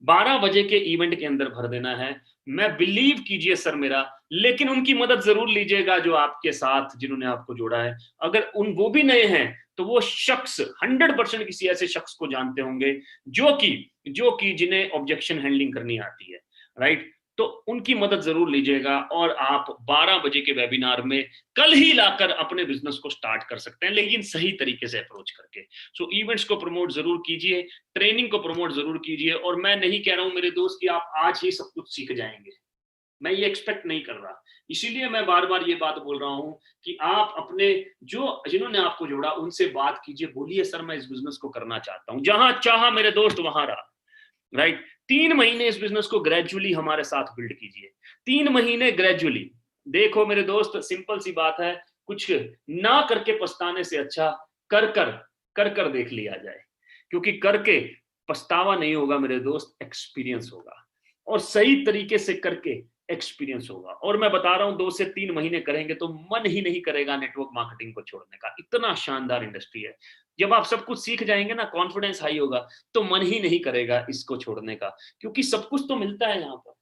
Speaker 2: 12 बजे के इवेंट के अंदर भर देना है। मैं बिलीव कीजिए सर मेरा, लेकिन उनकी मदद जरूर लीजिएगा जो आपके साथ, जिन्होंने आपको जोड़ा है। अगर वो भी नए हैं तो वो शख्स 100% किसी ऐसे शख्स को जानते होंगे जो कि जिन्हें ऑब्जेक्शन हैंडलिंग करनी आती है, राइट? तो उनकी मदद जरूर लीजिएगा, और आप 12 बजे के वेबिनार में कल ही लाकर अपने बिजनेस को स्टार्ट कर सकते हैं, लेकिन सही तरीके से अप्रोच करके। सो इवेंट्स को प्रमोट जरूर कीजिए, ट्रेनिंग को प्रमोट जरूर कीजिए, और मैं नहीं कह रहा हूं मेरे दोस्त कि आप आज ही सब कुछ सीख जाएंगे, मैं ये एक्सपेक्ट नहीं कर रहा। इसीलिए मैं बार बार ये बात बोल रहा हूं कि आप अपने जिन्होंने आपको जोड़ा उनसे बात कीजिए, बोलिए सर मैं इस बिजनेस को करना चाहता हूं, जहां चाहा मेरे दोस्त वहां रहा, राइट? 3 महीने इस बिजनेस को ग्रेजुअली हमारे साथ बिल्ड कीजिए, 3 महीने ग्रेजुअली। देखो मेरे दोस्त, सिंपल सी बात है, कुछ ना करके पछताने से अच्छा कर देख लिया जाए, क्योंकि करके पछतावा नहीं होगा मेरे दोस्त, एक्सपीरियंस होगा, और सही तरीके से करके एक्सपीरियंस होगा। और मैं बता रहा हूं 2 से 3 महीने करेंगे तो मन ही नहीं करेगा नेटवर्क मार्केटिंग को छोड़ने का, इतना शानदार इंडस्ट्री है। जब आप सब कुछ सीख जाएंगे ना, कॉन्फिडेंस हाई होगा, तो मन ही नहीं करेगा इसको छोड़ने का, क्योंकि सब कुछ तो मिलता है यहाँ पर।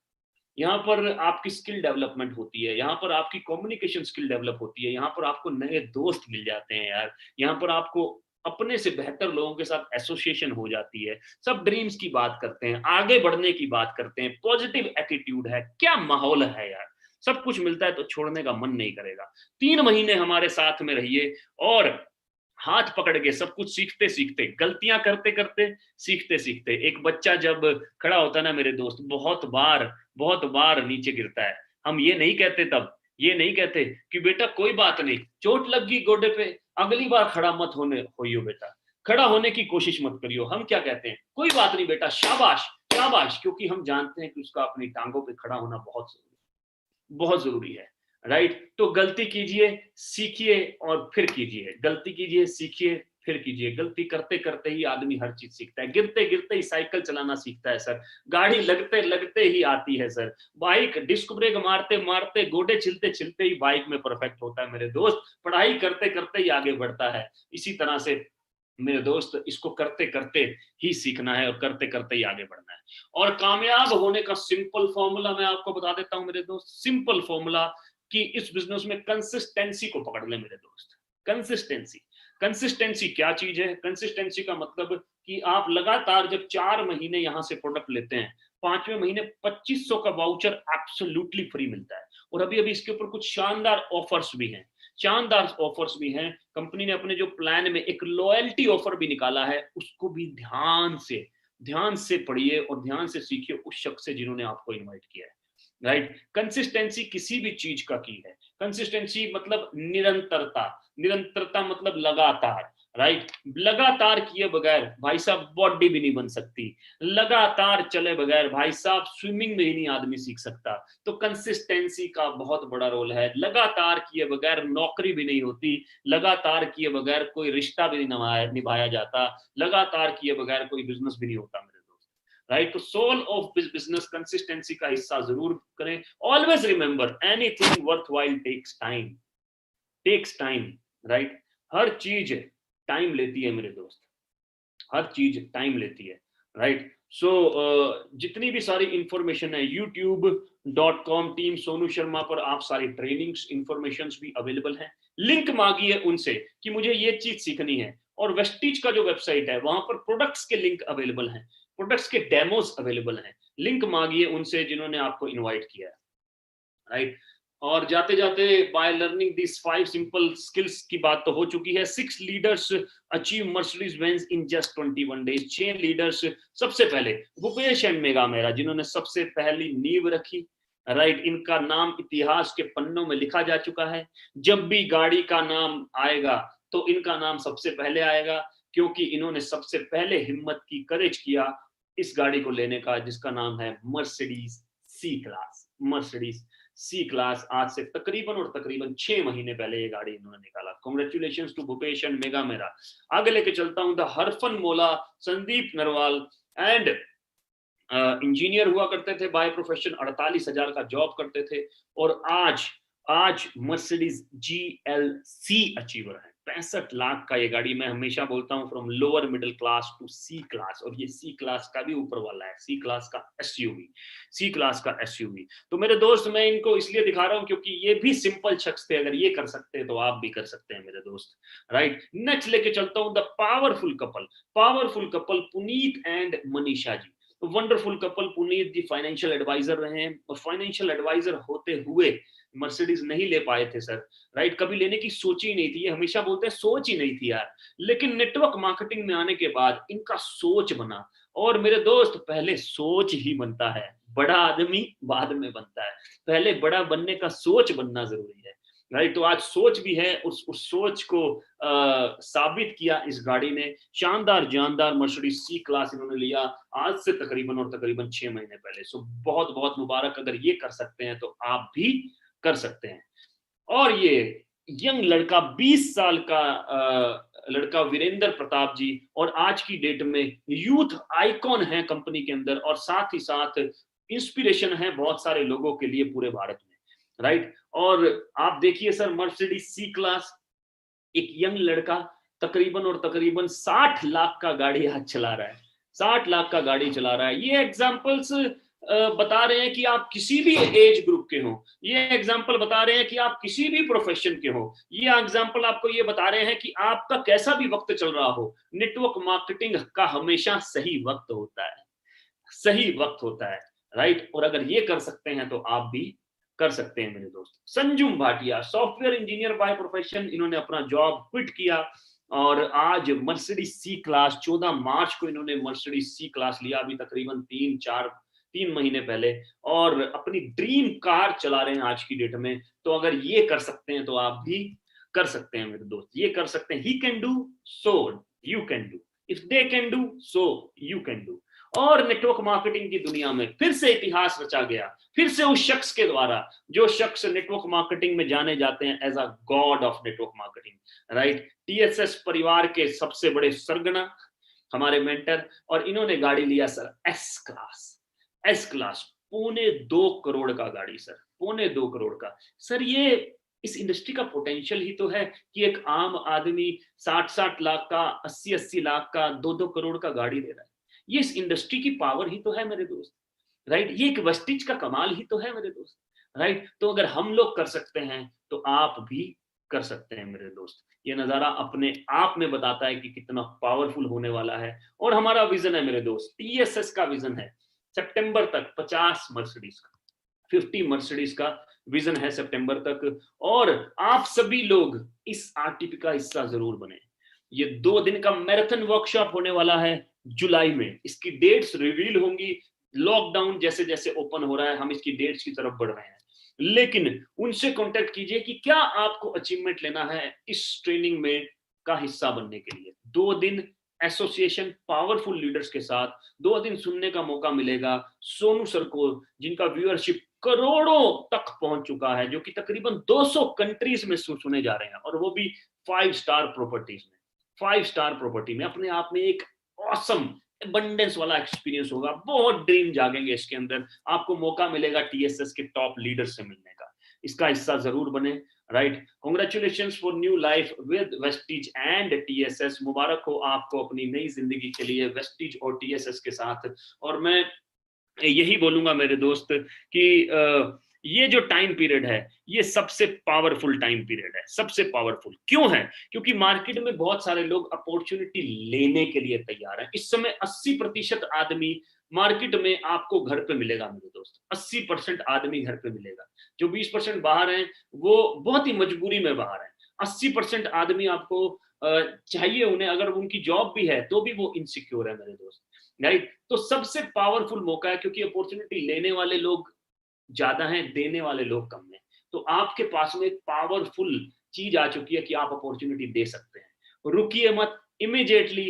Speaker 2: यहाँ पर आपकी स्किल डेवलपमेंट होती है, यहाँ पर आपकी कम्युनिकेशन स्किल डेवलप होती है, यहाँ पर आपको नए दोस्त मिल जाते हैं यार, यहाँ पर आपको अपने से बेहतर लोगों के साथ एसोसिएशन हो जाती है, सब ड्रीम्स की बात करते हैं, आगे बढ़ने की बात करते हैं, पॉजिटिव एटीट्यूड है, क्या माहौल है यार, सब कुछ मिलता है तो छोड़ने का मन नहीं करेगा। 3 महीने हमारे साथ में रहिए, और हाथ पकड़ के सब कुछ सीखते सीखते, गलतियां करते करते, सीखते सीखते, एक बच्चा जब खड़ा होता है ना मेरे दोस्त, बहुत बार नीचे गिरता है, हम ये नहीं कहते कि बेटा कोई बात नहीं, चोट लग गई गोडे पे, अगली बार खड़ा मत होइयो बेटा, खड़ा होने की कोशिश मत करियो। हम क्या कहते हैं, कोई बात नहीं बेटा, शाबाश शाबाश, क्योंकि हम जानते हैं कि उसका अपनी टांगों पे खड़ा होना बहुत जरूरी है, राइट? तो गलती कीजिए, सीखिए, और फिर कीजिए, गलती कीजिए, सीखिए, फिर कीजिए। गलती करते करते ही आदमी हर चीज सीखता है, गिरते गिरते ही साइकिल चलाना सीखता है सर, गाड़ी लगते लगते ही आती है सर, बाइक डिस्क ब्रेक मारते मारते, गोडे छिलते छिलते ही बाइक में परफेक्ट होता है मेरे दोस्त, पढ़ाई करते करते ही आगे बढ़ता है। इसी तरह से मेरे दोस्त, इसको करते करते ही सीखना है, और करते करते ही आगे बढ़ना है। और कामयाब होने का सिंपल फॉर्मूला मैं आपको बता देता हूं मेरे दोस्त, सिंपल फॉर्मूला, कि इस बिजनेस में कंसिस्टेंसी को पकड़ ले मेरे दोस्त। कंसिस्टेंसी क्या चीज है? कंसिस्टेंसी का मतलब कि आप लगातार जब 4 महीने यहां से प्रोडक्ट लेते हैं, 5वें महीने 2500 का वाउचर एब्सोल्युटली फ्री मिलता है। और अभी अभी इसके ऊपर कुछ शानदार ऑफर्स भी हैं, कंपनी ने अपने जो प्लान में एक लॉयल्टी ऑफर भी निकाला है, उसको भी ध्यान से पढ़िए और ध्यान से सीखिए उस शख्स से जिन्होंने आपको इनवाइट किया है। राइट, कंसिस्टेंसी किसी भी चीज का की है। कंसिस्टेंसी मतलब निरंतरता मतलब लगातार। राइट, लगातार किए बगैर भाई साहब बॉडी भी नहीं बन सकती, लगातार चले बगैर भाई साहब स्विमिंग में ही नहीं आदमी सीख सकता। तो कंसिस्टेंसी का बहुत बड़ा रोल है। लगातार किए बगैर नौकरी भी नहीं होती, लगातार किए बगैर कोई रिश्ता भी नहीं निभाया जाता, लगातार किए बगैर कोई बिजनेस भी नहीं होता मेरे दोस्त। राइट, तो सोल ऑफ बिजनेस कंसिस्टेंसी का हिस्सा जरूर करें। Always remember anything worthwhile takes time. Right, हर चीज टाइम लेती है मेरे दोस्त, हर चीज टाइम लेती है। राइट, सो जितनी भी सारी इंफॉर्मेशन है youtube.com टीम सोनू शर्मा पर आप सारी ट्रेनिंग्स इंफॉर्मेशन भी अवेलेबल हैं। लिंक मांगिए उनसे कि मुझे ये चीज सीखनी है। और वेस्टीज का जो वेबसाइट है वहां पर प्रोडक्ट्स के लिंक अवेलेबल हैं, प्रोडक्ट्स के डेमोस अवेलेबल हैं। लिंक मांगिए उनसे जिन्होंने आपको इनवाइट किया है। राइट, और जाते जाते by learning this 5 simple skills की बात तो हो चुकी है। 6 leaders achieve Mercedes Benz in just 21 days. 6 leaders, सबसे पहले भूपेश एंड मेगा मेहरा जिन्होंने सबसे पहली नींव रखी। राइट, इनका नाम इतिहास के पन्नों में लिखा जा चुका है। जब भी गाड़ी का नाम आएगा तो इनका नाम सबसे पहले आएगा, क्योंकि इन्होंने सबसे पहले हिम्मत की, करेज किया इस गाड़ी को लेने का, जिसका नाम है Mercedes C class. Mercedes C class आज से तकरीबन 6 महीने पहले ये गाड़ी इन्होंने निकाला। Congratulations to Bhupesh and Megha Mehra. आगे लेके चलता हूं, द हरफन मोला संदीप नरवाल एंड इंजीनियर हुआ करते थे बाय प्रोफेशन, 48,000 का जॉब करते थे और आज मर्सिडीज GLC अचीवर है। 65 लाख का ये गाड़ी। मैं हमेशा बोलता हूँ from lower middle class to C class, और ये सी क्लास का भी ऊपर वाला है, सी क्लास का एसयूवी। तो मेरे दोस्त, मैं इनको इसलिए दिखा रहा हूँ क्योंकि ये भी सिंपल शख्स थे। अगर ये कर सकते हैं तो आप भी कर सकते हैं मेरे दोस्त। राइट, नेक्स्ट लेके चलता हूँ, the powerful couple Puneet and Manisha ji. तो wonderful couple. Puneet ji financial advisor रहे हैं, और फाइनेंशियल एडवाइजर होते हुए मर्सिडीज नहीं ले पाए थे सर। राइट, कभी लेने की सोच ही नहीं थी। ये हमेशा बोलते हैं सोच ही नहीं थी यार, लेकिन नेटवर्क मार्केटिंग में आने के बाद इनका सोच बना। और मेरे दोस्त, पहले सोच ही बनता है, बड़ा आदमी बाद में बनता है। पहले बड़ा बनने का सोच बनना जरूरी है। राइट, तो आज सोच भी है, उस सोच को साबित किया इस गाड़ी ने। शानदार जानदार मर्सिडीज सी क्लास इन्होंने लिया आज से तकरीबन 6 महीने पहले। सो बहुत बहुत मुबारक। अगर ये कर सकते हैं तो आप भी कर सकते हैं। और ये यंग लड़का, 20 साल का लड़का वीरेंद्र प्रताप जी, और आज की डेट में यूथ आइकॉन है कंपनी के अंदर, और साथ ही साथ इंस्पिरेशन है बहुत सारे लोगों के लिए पूरे भारत में। राइट, और आप देखिए सर, मर्सिडीज सी क्लास, एक यंग लड़का तकरीबन 60 लाख का गाड़ी आज चला रहा है, 60 लाख का गाड़ी चला रहा है। ये एग्जांपल्स बता रहे हैं कि आप किसी भी एज ग्रुप के हो, ये एग्जांपल बता रहे हैं कि आप किसी भी प्रोफेशन के हो, ये एग्जांपल आपको ये बता रहे हैं कि आपका कैसा भी वक्त चल रहा हो, नेटवर्क मार्केटिंग का हमेशा सही वक्त होता है। राइट, और अगर ये कर सकते हैं तो आप भी कर सकते हैं मेरे दोस्त। Sanjum Bhatia, software engineer by profession, इन्होंने अपना जॉब क्विट किया और आज मर्सिडीज सी क्लास, 14 मार्च को इन्होंने मर्सिडीज सी क्लास लिया, अभी तकरीबन 3 महीने पहले, और अपनी ड्रीम कार चला रहे हैं आज की डेट में। तो अगर ये कर सकते हैं तो आप भी कर सकते हैं मेरे दोस्त, ये कर सकते हैं। He can do so you can do, if they can do so you can do. और नेटवर्क मार्केटिंग की दुनिया में फिर से इतिहास रचा गया, फिर से उस शख्स के द्वारा जो शख्स नेटवर्क मार्केटिंग में जाने जाते हैं as a god of network marketing. Right, TSS परिवार के सबसे बड़े सरगना, हमारे मेंटर, और इन्होंने गाड़ी लिया सर एस क्लास, 2.25 करोड़ का गाड़ी सर, 2.25 करोड़ का। सर ये इस इंडस्ट्री का पोटेंशियल ही तो है कि एक आम आदमी 60 लाख का, 80 लाख का, 2 करोड़ का गाड़ी दे रहा है। ये इस इंडस्ट्री की पावर ही तो है मेरे दोस्त। राइट, ये एक वेस्टिज का कमाल ही तो है मेरे दोस्त। राइट। तो अगर हम लोग कर सकते हैं तो आप भी कर सकते हैं मेरे दोस्त। ये नज़ारा अपने आप में बताता है कि कितना पावरफुल होने वाला है। और हमारा विजन है मेरे दोस्त, टीएसएस का विजन है सितंबर तक 50 मर्सिडीज का, 50 मर्सिडीज का विजन है सितंबर तक। और आप सभी लोग इस आरटीपी का हिस्सा जरूर बने। ये 2 दिन का मैराथन वर्कशॉप होने वाला है जुलाई में। इसकी डेट्स रिवील होंगी। लॉकडाउन जैसे जैसे ओपन हो रहा है हम इसकी डेट्स की तरफ बढ़ रहे हैं। लेकिन उनसे कांटेक्ट कीजिए कि क्या आपको अचीवमेंट लेना है इस ट्रेनिंग में का हिस्सा बनने के लिए। 2 दिन एसोसिएशन पावरफुल लीडर्स के साथ, 2 दिन सुनने का मौका मिलेगा सोनू सर को, जिनका व्यूअरशिप करोड़ों तक पहुंच चुका है, जो कि तकरीबन 200 कंट्रीज में सुने जा रहे हैं, और वो भी 5 स्टार प्रॉपर्टीज में। 5 स्टार प्रॉपर्टी में अपने आप में एक ऑसम एबंडेंस वाला एक्सपीरियंस होगा। बहुत ड्रीम जागेंगे इसके अंदर। आपको मौका मिलेगा टीएसएस के टॉप लीडर से मिलने का। इसका हिस्सा जरूर बने। Right, congratulations for new life with Vestige and TSS. मुबारक हो आपको अपनी नई जिंदगी के लिए वेस्टीज और टीएसएस के साथ। और मैं यही बोलूंगा मेरे दोस्त कि ये जो टाइम पीरियड है ये सबसे पावरफुल टाइम पीरियड है। सबसे पावरफुल क्यों है? क्योंकि मार्केट में बहुत सारे लोग अपॉर्चुनिटी लेने के लिए तैयार हैं। इस समय 80% आदमी मार्केट में आपको घर पे मिलेगा मेरे दोस्त। 80% आदमी घर पे मिलेगा। जो 20% बाहर हैं वो बहुत ही मजबूरी में बाहर हैं। 80% आदमी आपको चाहिए उन्हें, अगर उनकी जॉब भी है तो भी वो इनसिक्योर है मेरे दोस्त। राइट, तो सबसे पावरफुल मौका है, क्योंकि अपॉर्चुनिटी लेने वाले लोग ज्यादा हैं, देने वाले लोग कम हैं। तो आपके पास में एक पावरफुल चीज आ चुकी है कि आप अपॉर्चुनिटी दे सकते हैं। रुकिए मत, इमीडिएटली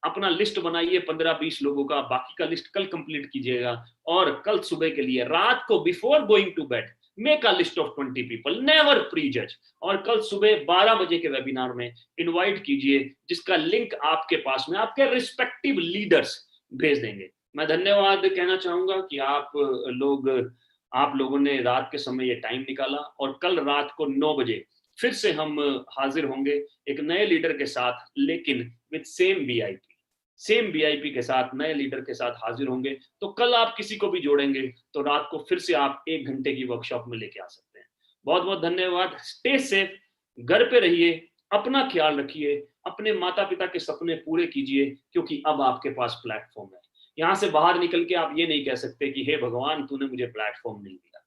Speaker 2: अपना लिस्ट बनाइए 15-20 लोगों का, बाकी का लिस्ट कल कंप्लीट कीजिएगा। और कल सुबह के लिए रात को before going to bed make a list of 20 people, never prejudge. और कल सुबह 12 बजे के वेबिनार में इनवाइट कीजिए, जिसका लिंक आपके पास में आपके रिस्पेक्टिव लीडर्स भेज देंगे। मैं धन्यवाद कहना चाहूंगा कि आप लोगों ने रात के समय ये टाइम निकाला। और कल रात को 9 बजे फिर से हम हाजिर होंगे एक नए लीडर के साथ, लेकिन विद सेम वीआईपी के साथ, नए लीडर के साथ हाजिर होंगे। तो कल आप किसी को भी जोड़ेंगे तो रात को फिर से आप 1 घंटे की वर्कशॉप में लेके आ सकते हैं। बहुत बहुत धन्यवाद। स्टे सेफ, घर पे रहिए, अपना ख्याल रखिए, अपने माता पिता के सपने पूरे कीजिए, क्योंकि अब आपके पास प्लेटफॉर्म है। यहाँ से बाहर निकल के आप ये नहीं कह सकते कि हे भगवान तूने मुझे प्लेटफॉर्म नहीं दिया।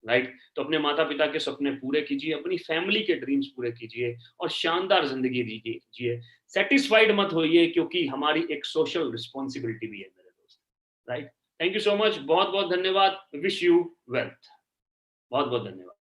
Speaker 2: राइट, तो अपने माता पिता के सपने पूरे कीजिए, अपनी फैमिली के ड्रीम्स पूरे कीजिए और शानदार जिंदगी दीजिए। सेटिस्फाइड मत होइए, क्योंकि हमारी एक सोशल रिस्पॉन्सिबिलिटी भी है मेरे दोस्त। Right, thank you so much, बहुत बहुत धन्यवाद। Wish you wealth. बहुत बहुत धन्यवाद।